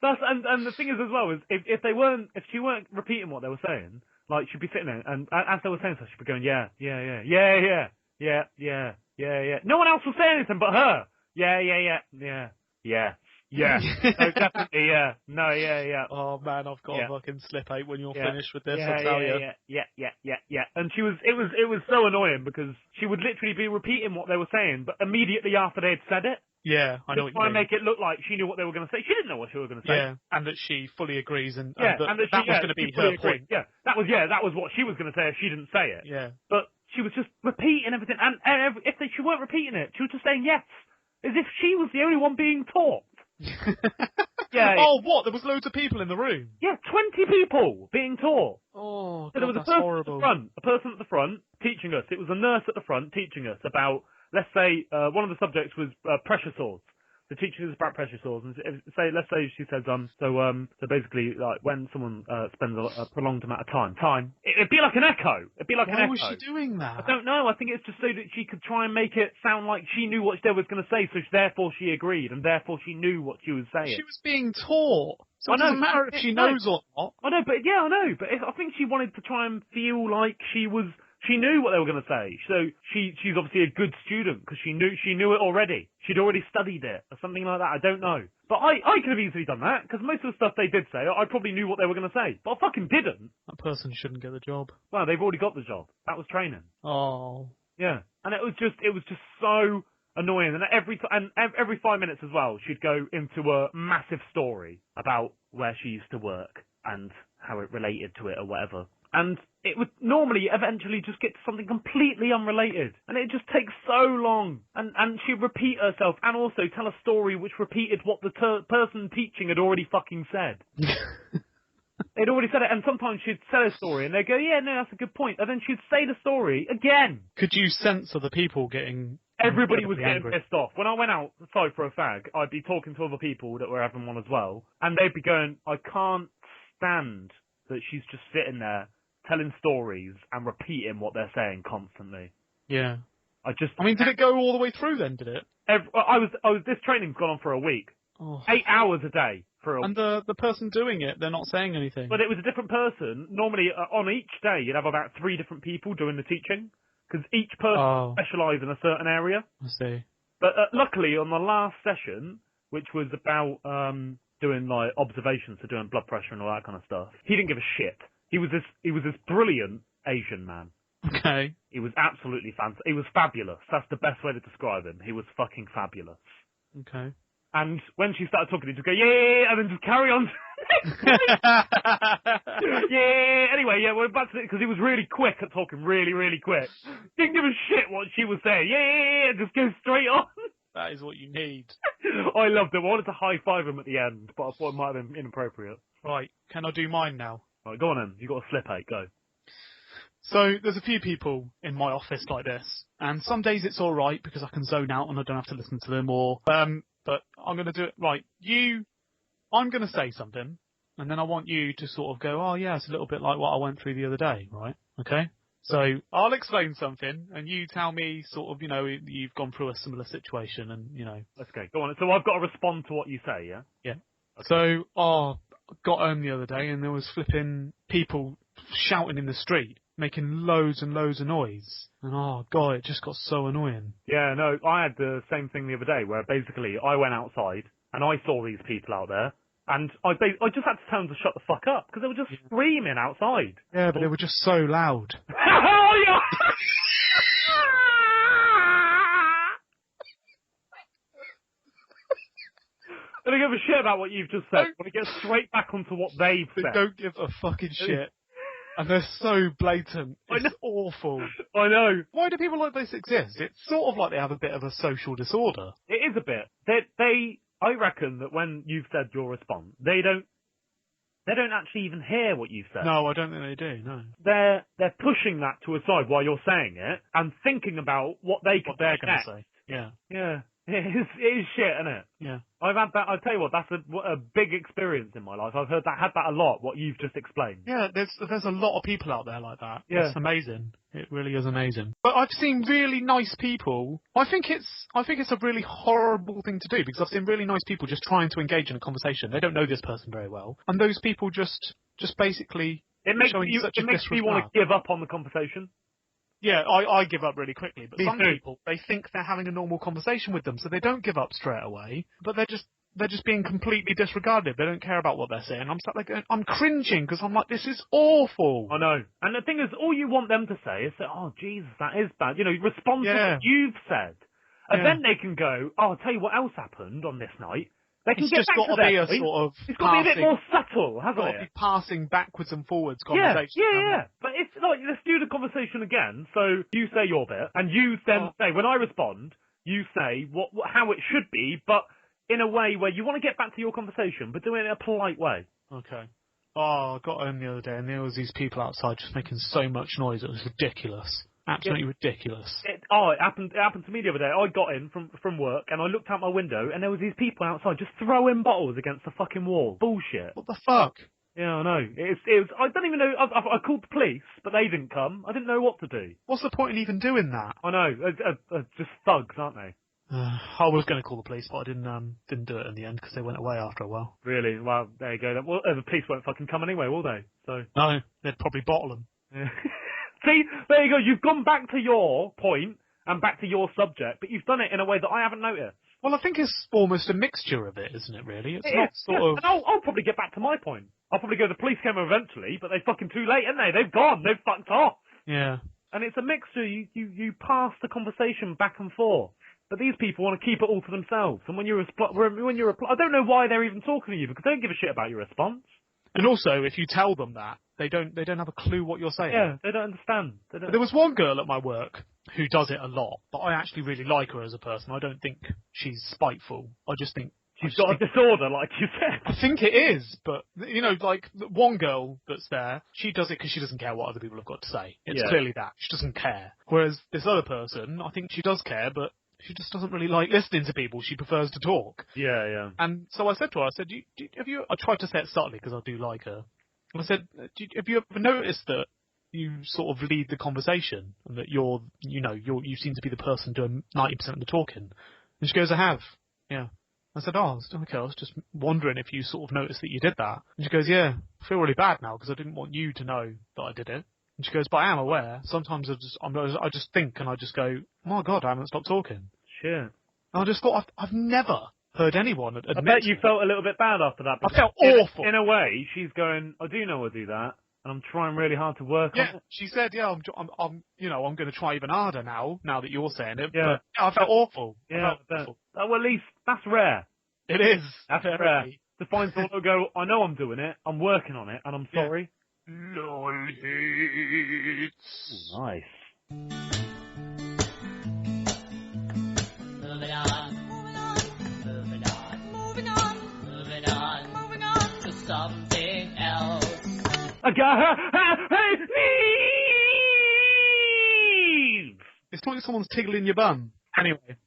And the thing is as well is if she weren't repeating what they were saying, like she'd be sitting there and as they were saying stuff, she'd be going yeah. No one else will say anything but her. Yeah. No, definitely, yeah. No, yeah. Oh man, I've got a fucking slip out when you're finished with this. Yeah, I'll tell you. Yeah. And it was so annoying because she would literally be repeating what they were saying, but immediately after they'd said it. Yeah, I know what you mean. Try and make it look like she knew what they were going to say. She didn't know what she was going to say. Yeah, and that she fully agrees, and that was going to be her point. Yeah, that was what she was going to say if she didn't say it. Yeah. But she was just repeating everything, and if she weren't repeating it, she was just saying yes, as if she was the only one being taught. Yeah. Oh, what? There was loads of people in the room. Yeah, 20 people being taught. Oh, God, so there was that's horrible. A person at the front teaching us. It was a nurse at the front teaching us about, let's say, one of the subjects was pressure swords. The teacher is about pressure swords, and let's say she says, so basically, like, when someone spends a prolonged amount of time, it'd be like an echo. It'd be like an echo. Why was she doing that? I don't know. I think it's just so that she could try and make it sound like she knew what they was going to say, so therefore she agreed, and therefore she knew what she was saying. She was being taught. So it doesn't matter if she knows or not. I know, but I think she wanted to try and feel like she knew what they were going to say. So she's obviously a good student because she knew it already. She'd already studied it or something like that. I don't know. But I could have easily done that because most of the stuff they did say, I probably knew what they were going to say. But I fucking didn't. That person shouldn't get the job. Well, they've already got the job. That was training. Oh. Yeah. And it was just so annoying. And every 5 minutes as well, she'd go into a massive story about where she used to work and how it related to it or whatever. And it would normally eventually just get to something completely unrelated. And it just takes so long. And she'd repeat herself and also tell a story which repeated what the person teaching had already fucking said. They'd already said it, and sometimes she'd say a story and they'd go, yeah, no, that's a good point. And then she'd say the story again. Could you sense other people getting... Everybody was getting angry. pissed off. When I went outside for a fag, I'd be talking to other people that were having one as well. And they'd be going, I can't stand that she's just sitting there telling stories and repeating what they're saying constantly. Yeah. I mean, did it go all the way through then, did it? This training's gone on for a week. Oh. 8 hours a day. And the person doing it, they're not saying anything. But it was a different person. Normally, on each day, you'd have about 3 different people doing the teaching. Because each person specialised in a certain area. I see. But luckily, on the last session, which was about doing like observations, so doing blood pressure and all that kind of stuff, he didn't give a shit. He was this brilliant Asian man. Okay. He was absolutely fantastic. He was fabulous. That's the best way to describe him. He was fucking fabulous. Okay. And when she started talking, he'd just go, yeah, and then just carry on. Yeah, anyway, we're back to it, because he was really quick at talking, really, really quick. Didn't give a shit what she was saying. Yeah, just go straight on. That is what you need. I loved it. I wanted to high-five him at the end, but I thought it might have been inappropriate. Right, can I do mine now? Right, go on then. You've got a slip 8, go. So there's a few people in my office like this, and some days it's all right because I can zone out and I don't have to listen to them. But I'm going to do it right. I'm going to say something, and then I want you to sort of go, oh yeah, it's a little bit like what I went through the other day, right? Okay. So I'll explain something, and you tell me sort of, you've gone through a similar situation, and Okay, go on. So I've got to respond to what you say, yeah? Yeah. Okay. So I got home the other day, and there was flipping people shouting in the street, making loads and loads of noise. And oh god, it just got so annoying. Yeah, no, I had the same thing the other day where basically I went outside and I saw these people out there and I just had to tell them to shut the fuck up because they were just screaming outside. Yeah, but they were just so loud. Oh, yeah! They don't give a shit about what you've just said. I want to get straight back onto what they've said. They don't give a fucking shit. And they're so blatant. It's awful. I know. Why do people like this exist? It's sort of like they have a bit of a social disorder. It is a bit. I reckon that when you've said your response, they don't actually even hear what you've said. No, I don't think they do, no. They're pushing that to a side while you're saying it and thinking about what they're going to say. Yeah. Yeah. It is shit, isn't it? Yeah. I've had that. I'll tell you what, that's a big experience in my life. I've had that a lot. What you've just explained. Yeah, there's a lot of people out there like that. Yeah. It's amazing. It really is amazing. But I've seen really nice people. I think it's a really horrible thing to do because I've seen really nice people just trying to engage in a conversation. They don't know this person very well, and those people just basically it makes showing you such a disregard. me want to give up on the conversation. Yeah, I give up really quickly, but some too. people, they think they're having a normal conversation with them, so they don't give up straight away, but they're just being completely disregarded. They don't care about what they're saying. I'm sat there going, I'm cringing because I'm like, this is awful. I know. And the thing is, all you want them to say is, oh, Jesus, that is bad. Respond to what you've said. And then they can go, oh, I'll tell you what else happened on this night. They can it's get just back got to be their a point. sort of It's got to be a bit more subtle, hasn't it? Be passing backwards and forwards conversation. Yeah. But it's like, let's do the conversation again. So you say your bit, and you then say, when I respond, you say how it should be, but in a way where you want to get back to your conversation, but do it in a polite way. Okay. Oh, I got home the other day, and there was these people outside just making so much noise. It was ridiculous. Absolutely ridiculous. It happened to me the other day. I got in from work and I looked out my window and there was these people outside just throwing bottles against the fucking wall. Bullshit. What the fuck? Yeah, I know. It was. I don't even know. I called the police, but they didn't come. I didn't know what to do. What's the point in even doing that? I know. Just thugs, aren't they? I was going to call the police, but I didn't do it in the end because they went away after a while. Really? Well, there you go. Well, the police won't fucking come anyway, will they? So. No, they'd probably bottle them. Yeah. See, there you go. You've gone back to your point and back to your subject, but you've done it in a way that I haven't noticed. Well, I think it's almost a mixture of it, isn't it, really? It's not sort of... And I'll probably get back to my point. I'll probably go, the police came eventually, but they're fucking too late, aren't they? They've gone. They've fucked off. Yeah. And it's a mixture. You pass the conversation back and forth. But these people want to keep it all to themselves. And when you I don't know why they're even talking to you, because they don't give a shit about your response. And also, if you tell them that, they don't have a clue what you're saying. Yeah, they don't understand. There was one girl at my work who does it a lot, but I actually really like her as a person. I don't think she's spiteful. I just think she's got a disorder, like you said. I think it is, but like one girl that's there, she does it because she doesn't care what other people have got to say. It's clearly that she doesn't care. Whereas this other person, I think she does care, but she just doesn't really like listening to people. She prefers to talk. Yeah. And so I said to her, I said, I tried to say it subtly because I do like her. I said, have you ever noticed that you sort of lead the conversation and that you seem to be the person doing 90% of the talking? And she goes, I have. Yeah. I said, oh, okay, I was just wondering if you sort of noticed that you did that. And she goes, yeah, I feel really bad now because I didn't want you to know that I did it. And she goes, but I am aware. Sometimes I just think and I just go, oh my God, I haven't stopped talking. Shit. And I just thought, I've never heard anyone admit. I bet you felt a little bit bad after that. I felt awful. In a way, she's going, I do know I do that, and I'm trying really hard to work on it. She said, yeah, I'm going to try even harder now that you're saying it. Yeah. But I felt awful. Yeah, awful. Well, at least that's rare. It is. That's rare. To find someone who go, I know I'm doing it, I'm working on it, and I'm sorry. Lol nice. Moving on. It's like someone's tickling your bum. Anyway.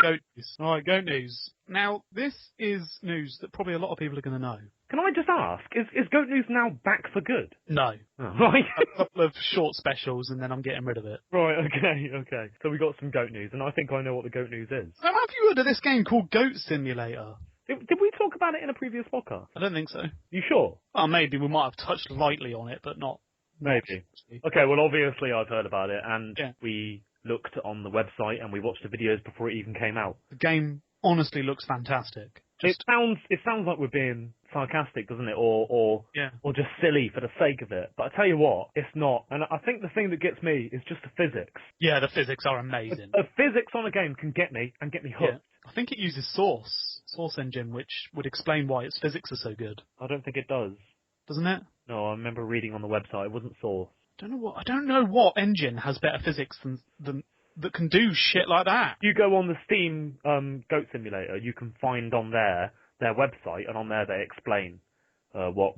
Goat news. Alright, goat news. Now, this is news that probably a lot of people are going to know. Can I just ask, is Goat News now back for good? No. Oh, right. A couple of short specials and then I'm getting rid of it. Right, okay. So we got some Goat News, and I think I know what the Goat News is. Now, have you heard of this game called Goat Simulator? Did we talk about it in a previous podcast? I don't think so. You sure? Well, maybe we might have touched lightly on it, but not. Maybe. Okay, well, obviously I've heard about it, and Yeah. we looked on the website and we watched the videos before it even came out. The game honestly looks fantastic. It sounds like we're being sarcastic, doesn't it? Or just silly for the sake of it. But I tell you what, it's not. And I think the thing that gets me is just the physics. Yeah, the physics are amazing. The physics on a game can get me hooked. Yeah. I think it uses Source Engine, which would explain why its physics are so good. I don't think it does. Doesn't it? No, I remember reading on the website. It wasn't Source. I don't know what engine has better physics than that can do shit like that. You go on the Steam Goat Simulator, you can find on their website, and on there they explain what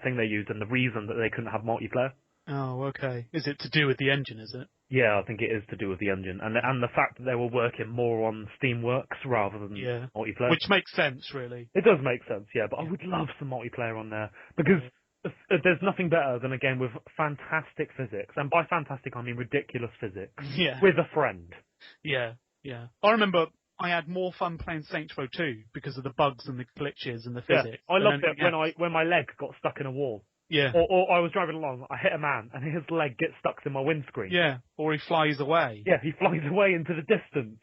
thing they used and the reason that they couldn't have multiplayer. Oh, okay. Is it to do with the engine, is it? Yeah, I think it is to do with the engine and the fact that they were working more on Steamworks rather than multiplayer. Which makes sense, really. It does make sense, yeah, but I would love some multiplayer on there because there's nothing better than a game with fantastic physics, and by fantastic I mean ridiculous physics, with a friend. Yeah. I remember I had more fun playing Saints Row 2 because of the bugs and the glitches and the physics. I loved it when my leg got stuck in a wall. Yeah. Or I was driving along, I hit a man, and his leg gets stuck in my windscreen. Yeah, or he flies away. Yeah, he flies away into the distance.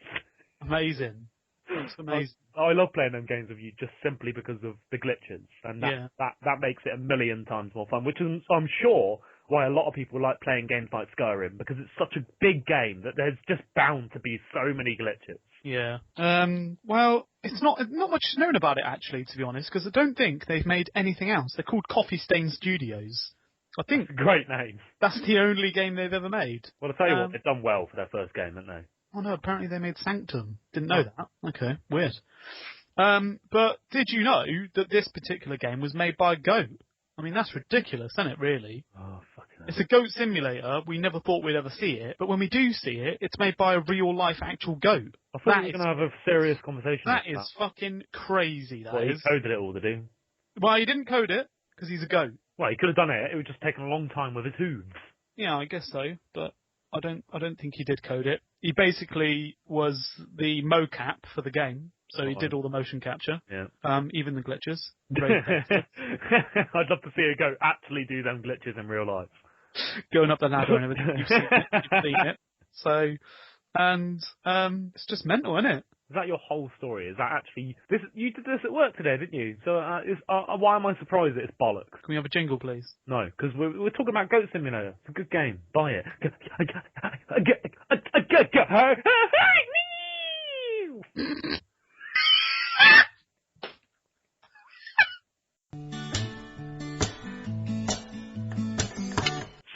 Amazing. It's amazing. I love playing them games with you just simply because of the glitches, and that makes it a million times more fun, which is, I'm sure, why a lot of people like playing games like Skyrim, because it's such a big game that there's just bound to be so many glitches. Yeah. Well, it's not much known about it, actually, to be honest, because I don't think they've made anything else. They're called Coffee Stain Studios. I think great name. That's the only game they've ever made. Well, I'll tell you what, they've done well for their first game, haven't they? Oh no, apparently they made Sanctum. Didn't know that. Okay, weird. But did you know that this particular game was made by a goat? I mean, that's ridiculous, isn't it, really? Oh, fucking hell. It's a goat simulator. We never thought we'd ever see it, but when we do see it, it's made by a real-life actual goat. I thought we were going to have a serious conversation That is fucking crazy, that is. He coded it all to do. Well, he didn't code it, because he's a goat. Well, he could have done it. It would just taken a long time with his hooves. Yeah, I guess so, but I don't think he did code it. He basically was the mocap for the game, so he did all the motion capture. Yeah. Even the glitches. I'd love to see a goat actually do them glitches in real life. Going up the ladder and everything. You've seen it. So, and it's just mental, isn't it? Is that your whole story? Is that actually this? You did this at work today, didn't you? So why am I surprised that it's bollocks? Can we have a jingle, please? No, because we're talking about Goat Simulator. It's a good game. Buy it.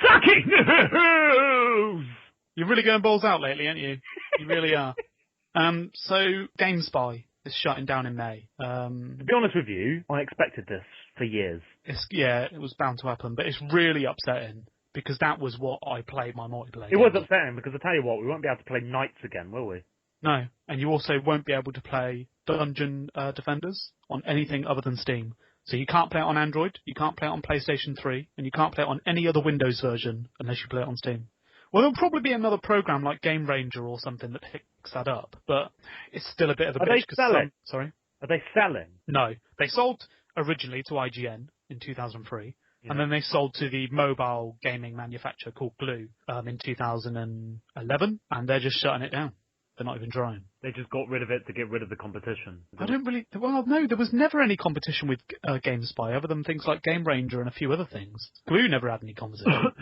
Sucking news! You're really going balls out lately, aren't you? You really are. So GameSpy is shutting down in May. To be honest with you, I expected this for years. It was bound to happen, but it's really upsetting because that was what I played my multiplayer. It was upsetting because I tell you what, we won't be able to play Knights again, will we? No, and you also won't be able to play Dungeon Defenders on anything other than Steam. So you can't play it on Android, you can't play it on PlayStation 3, and you can't play it on any other Windows version unless you play it on Steam. Well, there'll probably be another program like Game Ranger or something that picks that up, but it's still a bit of a bitch. Are they selling? Sorry? Are they selling? No. They sold originally to IGN in 2003, and then they sold to the mobile gaming manufacturer called Glue in 2011, and they're just shutting it down. They're not even trying. They just got rid of it to get rid of the competition. Well, no, there was never any competition with GameSpy other than things like Game Ranger and a few other things. Glue never had any competition.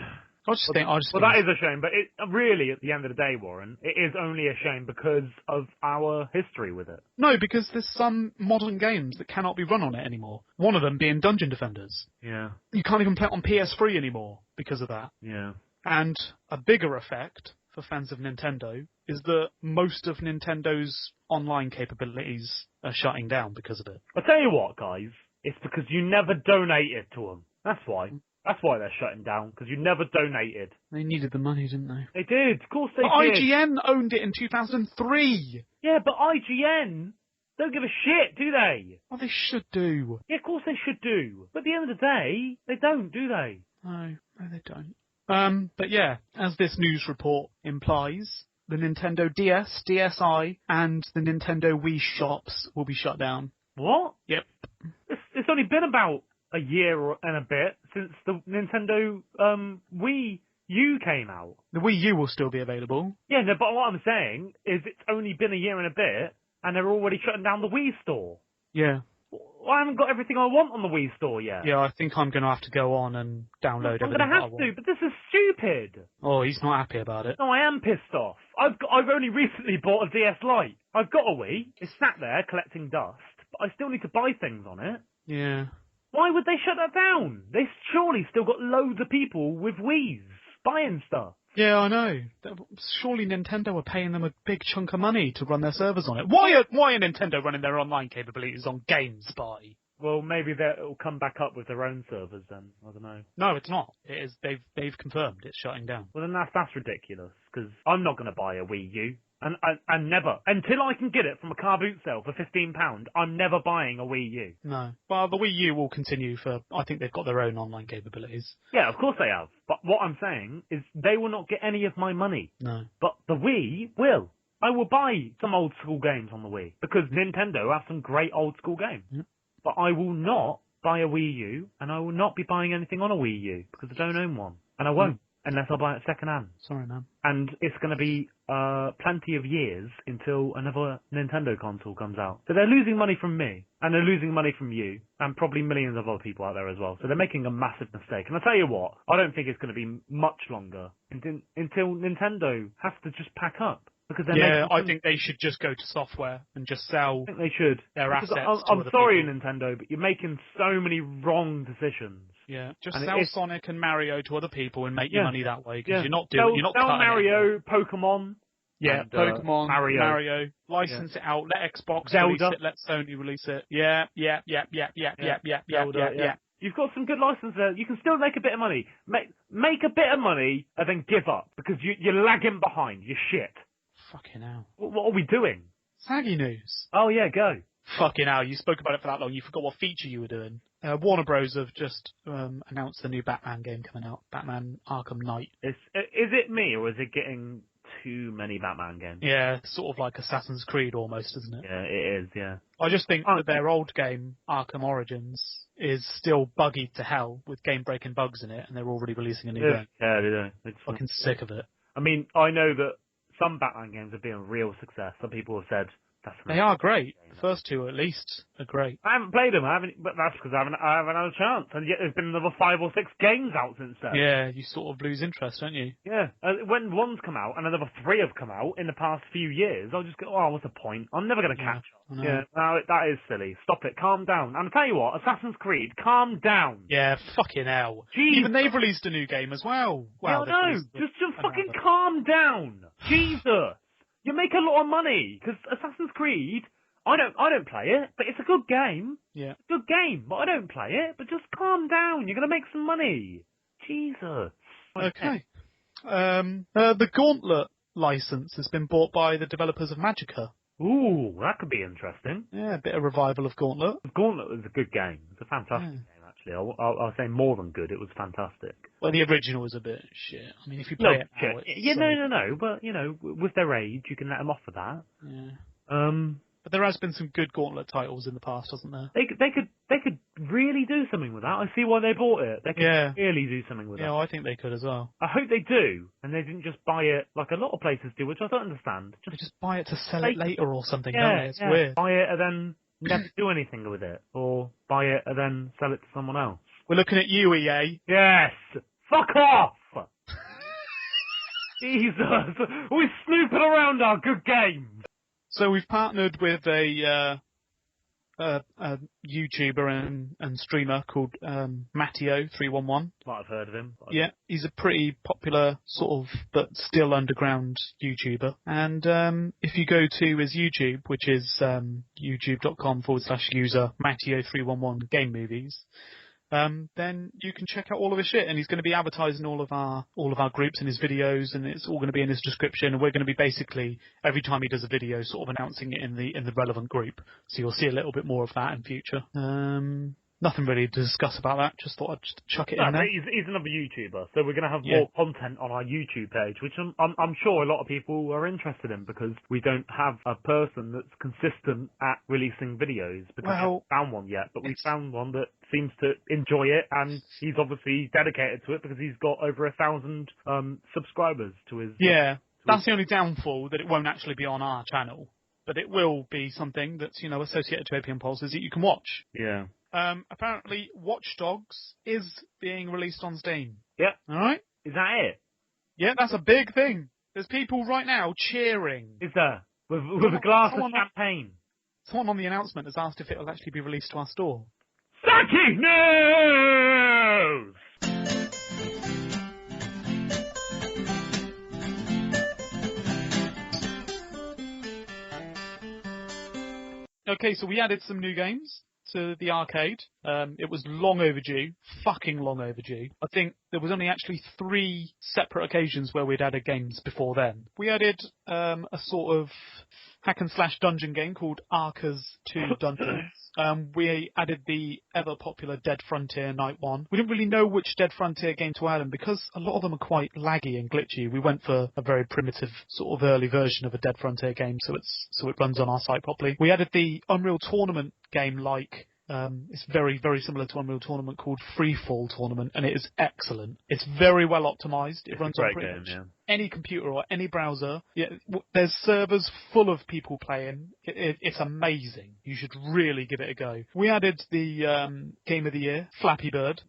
That is a shame, but really, at the end of the day, Warren, it is only a shame because of our history with it. No, because there's some modern games that cannot be run on it anymore. One of them being Dungeon Defenders. Yeah. You can't even play it on PS3 anymore because of that. Yeah. And a bigger effect for fans of Nintendo is that most of Nintendo's online capabilities are shutting down because of it. I'll tell you what, guys, it's because you never donated to them. That's why. That's why they're shutting down, because you never donated. They needed the money, didn't they? They did. Of course they But did. IGN owned it in 2003. Yeah, but IGN don't give a shit, do they? Well, they should do. Yeah, of course they should do. But at the end of the day, they don't, do they? No, they don't. But yeah, as this news report implies, the Nintendo DS, DSi, and the Nintendo Wii shops will be shut down. What? Yep. It's only been about a year and a bit since the Nintendo Wii U came out. The Wii U will still be available. Yeah, no, but what I'm saying is it's only been a year and a bit, and they're already shutting down the Wii store. Yeah. Well, I haven't got everything I want on the Wii store yet. Yeah, I think I'm going to have to go on and download everything. I'm going to have to, but this is stupid. Oh, he's not happy about it. No, I am pissed off. I've only recently bought a DS Lite. I've got a Wii. It's sat there collecting dust, but I still need to buy things on it. Yeah. Why would they shut that down? They surely still got loads of people with Wiis buying stuff. Yeah, I know. Surely Nintendo are paying them a big chunk of money to run their servers on it. Why are Nintendo running their online capabilities on GameSpy? Well, maybe it'll come back up with their own servers then. I don't know. No, it's not. It is. They've confirmed it's shutting down. Well, then that's ridiculous, because I'm not going to buy a Wii U. And never. Until I can get it from a car boot sale for £15, I'm never buying a Wii U. No. Well, the Wii U will continue for, I think they've got their own online capabilities. Yeah, of course they have. But what I'm saying is they will not get any of my money. No. But the Wii will. I will buy some old school games on the Wii, because Nintendo have some great old school games. Yep. But I will not buy a Wii U, and I will not be buying anything on a Wii U, because I don't own one. And I won't, unless I buy it second hand. Sorry, man. And it's going to be plenty of years until another Nintendo console comes out. So they're losing money from me, and they're losing money from you, and probably millions of other people out there as well. So they're making a massive mistake. And I tell you what, I don't think it's going to be much longer until Nintendo has to just pack up. Because I think they should just go to software and just sell. I think they should. Their assets. I'm sorry, people. Nintendo, but you're making so many wrong decisions. Yeah, just and sell Sonic and Mario to other people and make your money that way. Because you're not sell cutting Mario, it. Pokemon. Yeah, and, Pokemon, Mario. license it out. Let Xbox Zelda. release it. Let Sony release it. Yeah. Zelda. You've got some good licenses there. You can still make a bit of money. Make a bit of money and then give up because you're lagging behind. You're shit. Fucking hell. What are we doing? Saggy news. Oh yeah, go. Fucking hell, you spoke about it for that long, you forgot what feature you were doing. Warner Bros. Have just announced the new Batman game coming out, Batman Arkham Knight. Is it me, or is it getting too many Batman games? Yeah, sort of like Assassin's Creed almost, isn't it? Yeah, it is, yeah. I just think that their old game, Arkham Origins, is still buggy to hell with game-breaking bugs in it, and they're already releasing a new game. Yeah, they do. I'm fucking sick of it. I mean, I know that some Batman games have been a real success. Some people have said they are great. The first two, at least, are great. I haven't played them. But that's because I haven't had a chance. And yet there's been another 5 or 6 games out since then. Yeah, you sort of lose interest, don't you? Yeah. When one's come out and another 3 have come out in the past few years, I'll just go, oh, what's the point? I'm never going to catch up. Yeah, no, that is silly. Stop it. Calm down. And I'll tell you what, Assassin's Creed, calm down. Yeah, fucking hell. Jeez. Even they've released a new game as well. Well, no, just fucking calm down. Jesus. You make a lot of money, because Assassin's Creed, I don't play it, but it's a good game. Yeah. It's a good game, but I don't play it. But just calm down. You're going to make some money. Jesus. Okay. The Gauntlet license has been bought by the developers of Magicka. Ooh, that could be interesting. Yeah, a bit of revival of Gauntlet. Gauntlet was a good game. It's a fantastic game, actually. I'll say more than good. It was fantastic. Well, the original was a bit shit. I mean, if you play it now, no. But, with their age, you can let them off for that. Yeah. But there has been some good Gauntlet titles in the past, hasn't there? They could really do something with that. I see why they bought it. They could really do something with that. Yeah, I think they could as well. I hope they do, and they didn't just buy it like a lot of places do, which I don't understand. They just buy it to sell it later or something, don't they? It's weird. Buy it and then never do anything with it, or buy it and then sell it to someone else. We're looking at you, EA. Yes! Fuck off! Jesus! We're snooping around our good games! So we've partnered with a YouTuber and streamer called Matteo311. Might have heard of him. Yeah, he's a pretty popular sort of, but still underground YouTuber. And if you go to his YouTube, which is youtube.com/user Matteo311 Game Movies, then you can check out all of his shit. And he's going to be advertising all of our groups in his videos, and it's all going to be in his description. And we're going to be basically every time he does a video, sort of announcing it in the relevant group. So you'll see a little bit more of that in future. Nothing really to discuss about that. Just thought I'd just chuck it in there. He's another YouTuber, so we're going to have more content on our YouTube page, which I'm sure a lot of people are interested in, because we don't have a person that's consistent at releasing videos, because we haven't found one yet, but we found one that seems to enjoy it, and he's obviously dedicated to it because he's got over 1,000 subscribers to his... Yeah, that's the only downfall, that it won't actually be on our channel, but it will be something that's, associated to Opium Pulses that you can watch. Yeah. Apparently, Watch Dogs is being released on Steam. Yeah. All right? Is that it? Yeah, that's a big thing. There's people right now cheering. Is there? With a glass of champagne. Someone on the announcement has asked if it will actually be released to our store. Saki news! Okay, so we added some new games to the arcade. It was long overdue, fucking long overdue. I think there was only actually 3 separate occasions where we'd added games before then. We added a sort of hack and slash dungeon game called Arca's 2 Dungeons. We added the ever popular Dead Frontier Night 1. We didn't really know which Dead Frontier game to add, and because a lot of them are quite laggy and glitchy, we went for a very primitive sort of early version of a Dead Frontier game, so it runs on our site properly. We added the Unreal Tournament game it's very, very similar to Unreal Tournament, called Freefall Tournament, and it is excellent. It's very well optimized. It runs on pretty much any computer or any browser. Yeah, there's servers full of people playing. It's amazing. You should really give it a go. We added the Game of the Year, Flappy Bird.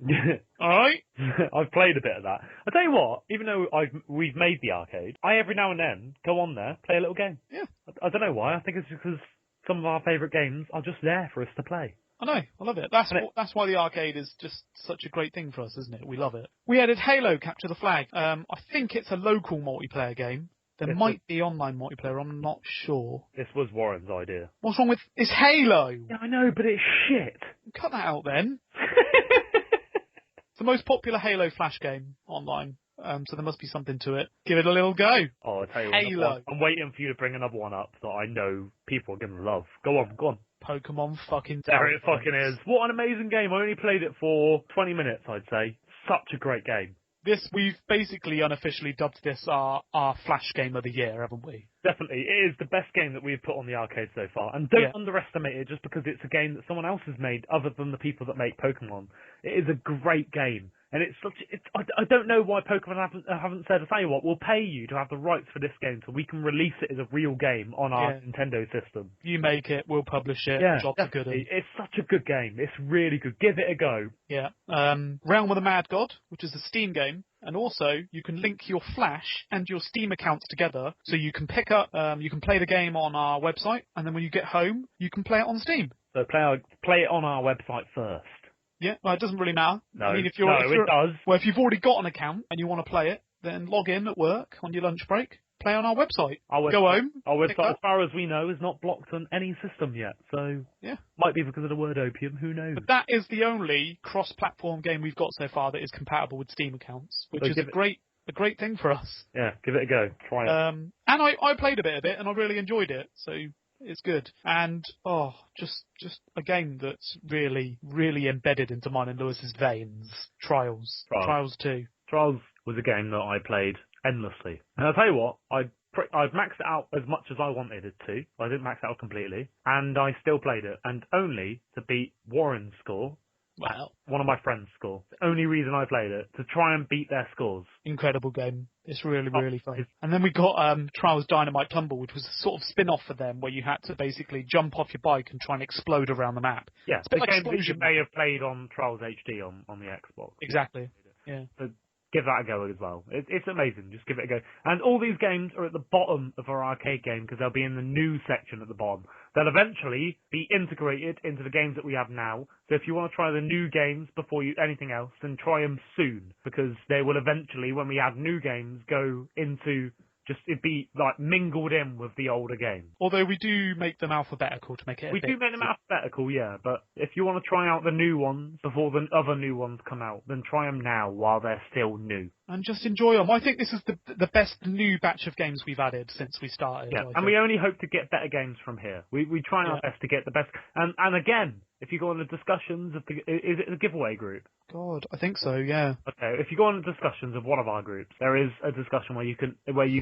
All right? I've played a bit of that. I tell you what, even though we've made the arcade, I every now and then go on there, play a little game. Yeah. I don't know why. I think it's because some of our favourite games are just there for us to play. I know, I love it. That's why the arcade is just such a great thing for us, isn't it? We love it. We added Halo Capture the Flag. I think it's a local multiplayer game. There might be online multiplayer, I'm not sure. This was Warren's idea. What's wrong with... It's Halo! Yeah, I know, but it's shit. Cut that out then. It's the most popular Halo Flash game online. So there must be something to it. Give it a little go. Oh, I'll tell you Halo. what, I'm waiting for you to bring another one up that I know people are going to love. Go on. Pokemon fucking There it fucking is. What an amazing game. I only played it for 20 minutes, I'd say. Such a great game. We've basically unofficially dubbed this our Flash game of the year, haven't we? Definitely. It is the best game that we've put on the arcade so far. And don't underestimate it just because it's a game that someone else has made other than the people that make Pokemon. It is a great game. And I don't know why Pokemon haven't said, I'll tell you what, we'll pay you to have the rights for this game so we can release it as a real game on our Nintendo system. You make it, we'll publish it. Yeah, jobs are good. It's such a good game. It's really good. Give it a go. Yeah. Realm of the Mad God, which is a Steam game. And also, you can link your Flash and your Steam accounts together, so you can you can play the game on our website, and then when you get home, you can play it on Steam. So play it on our website first. Yeah, well, it doesn't really matter. No, I mean, it does. Well, if you've already got an account and you want to play it, then log in at work on your lunch break, play on our website. Go home. Our website, as far as we know, is not blocked on any system yet. So, might be because of the word opium, who knows? But that is the only cross-platform game we've got so far that is compatible with Steam accounts, which is a great thing for us. Yeah, give it a go. Try it. And I played a bit of it, and I really enjoyed it, so it's good. And, just a game that's really, really embedded into mine and Lewis's veins. Trials 2. Trials was a game that I played endlessly. And I'll tell you what, I've maxed it out as much as I wanted it to. I didn't max it out completely. And I still played it. And only to beat Warren's score. Wow. One of my friends' score. The only reason I played it, to try and beat their scores. Incredible game. It's really, really fun. And then we got Trials Dynamite Tumble, which was a sort of spin-off for them, where you had to basically jump off your bike and try and explode around the map. Yeah, the game that you may have played on Trials HD on the Xbox. Exactly, yeah. So give that a go as well. It's amazing. Just give it a go. And all these games are at the bottom of our arcade game because they'll be in the new section at the bottom. They'll eventually be integrated into the games that we have now. So if you want to try the new games before anything else, then try them soon because they will eventually, when we add new games, go into Just it'd be like mingled in with the older games. Although we do make them alphabetical to make it. We do make them alphabetical, yeah. But if you want to try out the new ones before the other new ones come out, then try them now while they're still new. And just enjoy them. I think this is the best new batch of games we've added since we started. Yeah, and we only hope to get better games from here. We try our best to get the best. And again, if you go on the discussions of is it a giveaway group? God, I think so. Yeah. Okay, if you go on the discussions of one of our groups, there is a discussion where you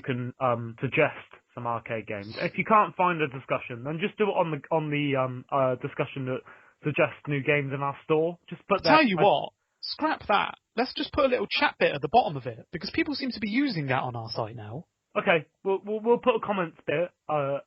can suggest some arcade games. If you can't find a discussion, then just do it on the discussion that suggests new games in our store. Just put that. Tell you what, scrap that. Let's just put a little chat bit at the bottom of it, because people seem to be using that on our site now. Okay, we'll put a comments bit by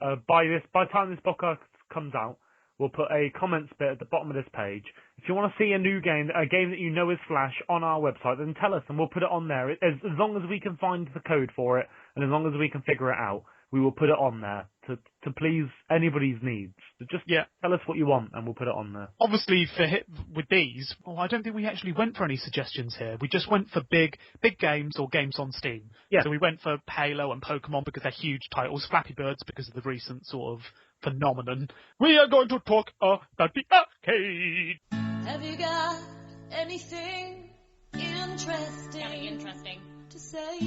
the time this podcast comes out. We'll put a comments bit at the bottom of this page. If you want to see a new game, a game that you know is Flash on our website, then tell us and we'll put it on there. As long as we can find the code for it and as long as we can figure it out, we will put it on there to please anybody's needs. So just tell us what you want and we'll put it on there. Obviously, with these, I don't think we actually went for any suggestions here. We just went for big games or games on Steam. Yeah. So we went for Halo and Pokemon because they're huge titles, Flappy Birds because of the recent sort of phenomenon. We are going to talk about the arcade. Have you got anything interesting to say?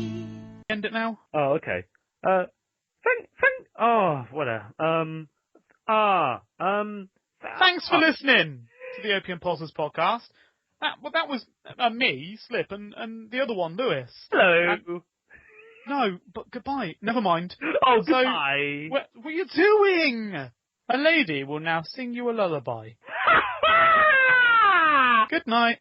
End it now? Oh, okay. Thanks for listening to the Opium Pulses podcast. That was me, Slip, and the other one, Lewis. Hello. No, but goodbye. Never mind. Oh, goodbye. What are you doing? A lady will now sing you a lullaby. Good night.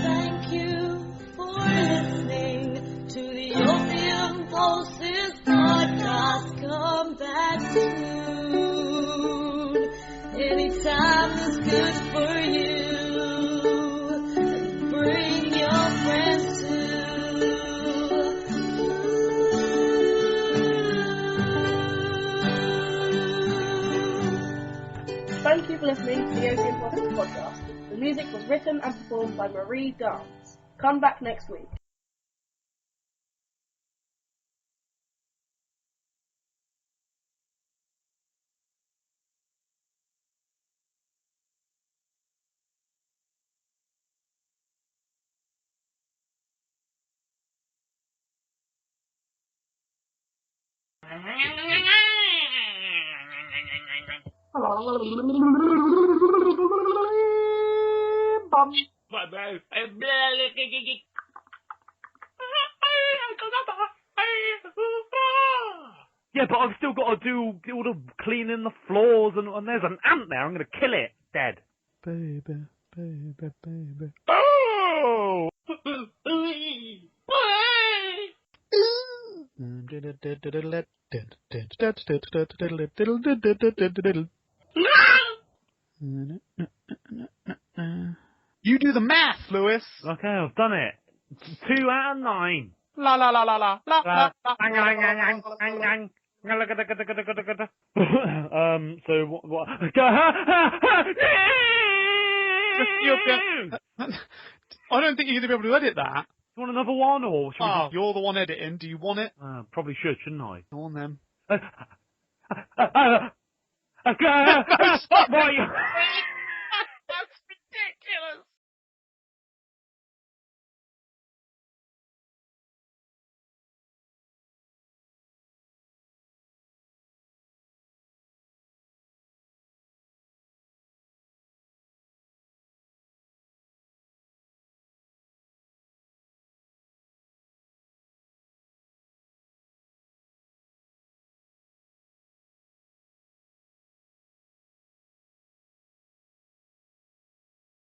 Thank you for listening to the Opium Pulses podcast. Come back soon. Anytime is good for you. Bring your friends too. Thank you for listening to the Opium Pulses podcast. The music was written and performed by Marie Dance. Come back next week. Yeah, but I've still got to do all the cleaning the floors and there's an ant there. I'm going to kill it. Dead. Baby, baby, baby. Oh! You do the math, Lewis. Okay, I've done it. 2 out of 9. La la la la la la la. So what? I don't think you're going to be able to edit that. You want another one, or should we just... You're the one editing. Do you want it? Probably should, shouldn't I? Go on then. Stop! Why?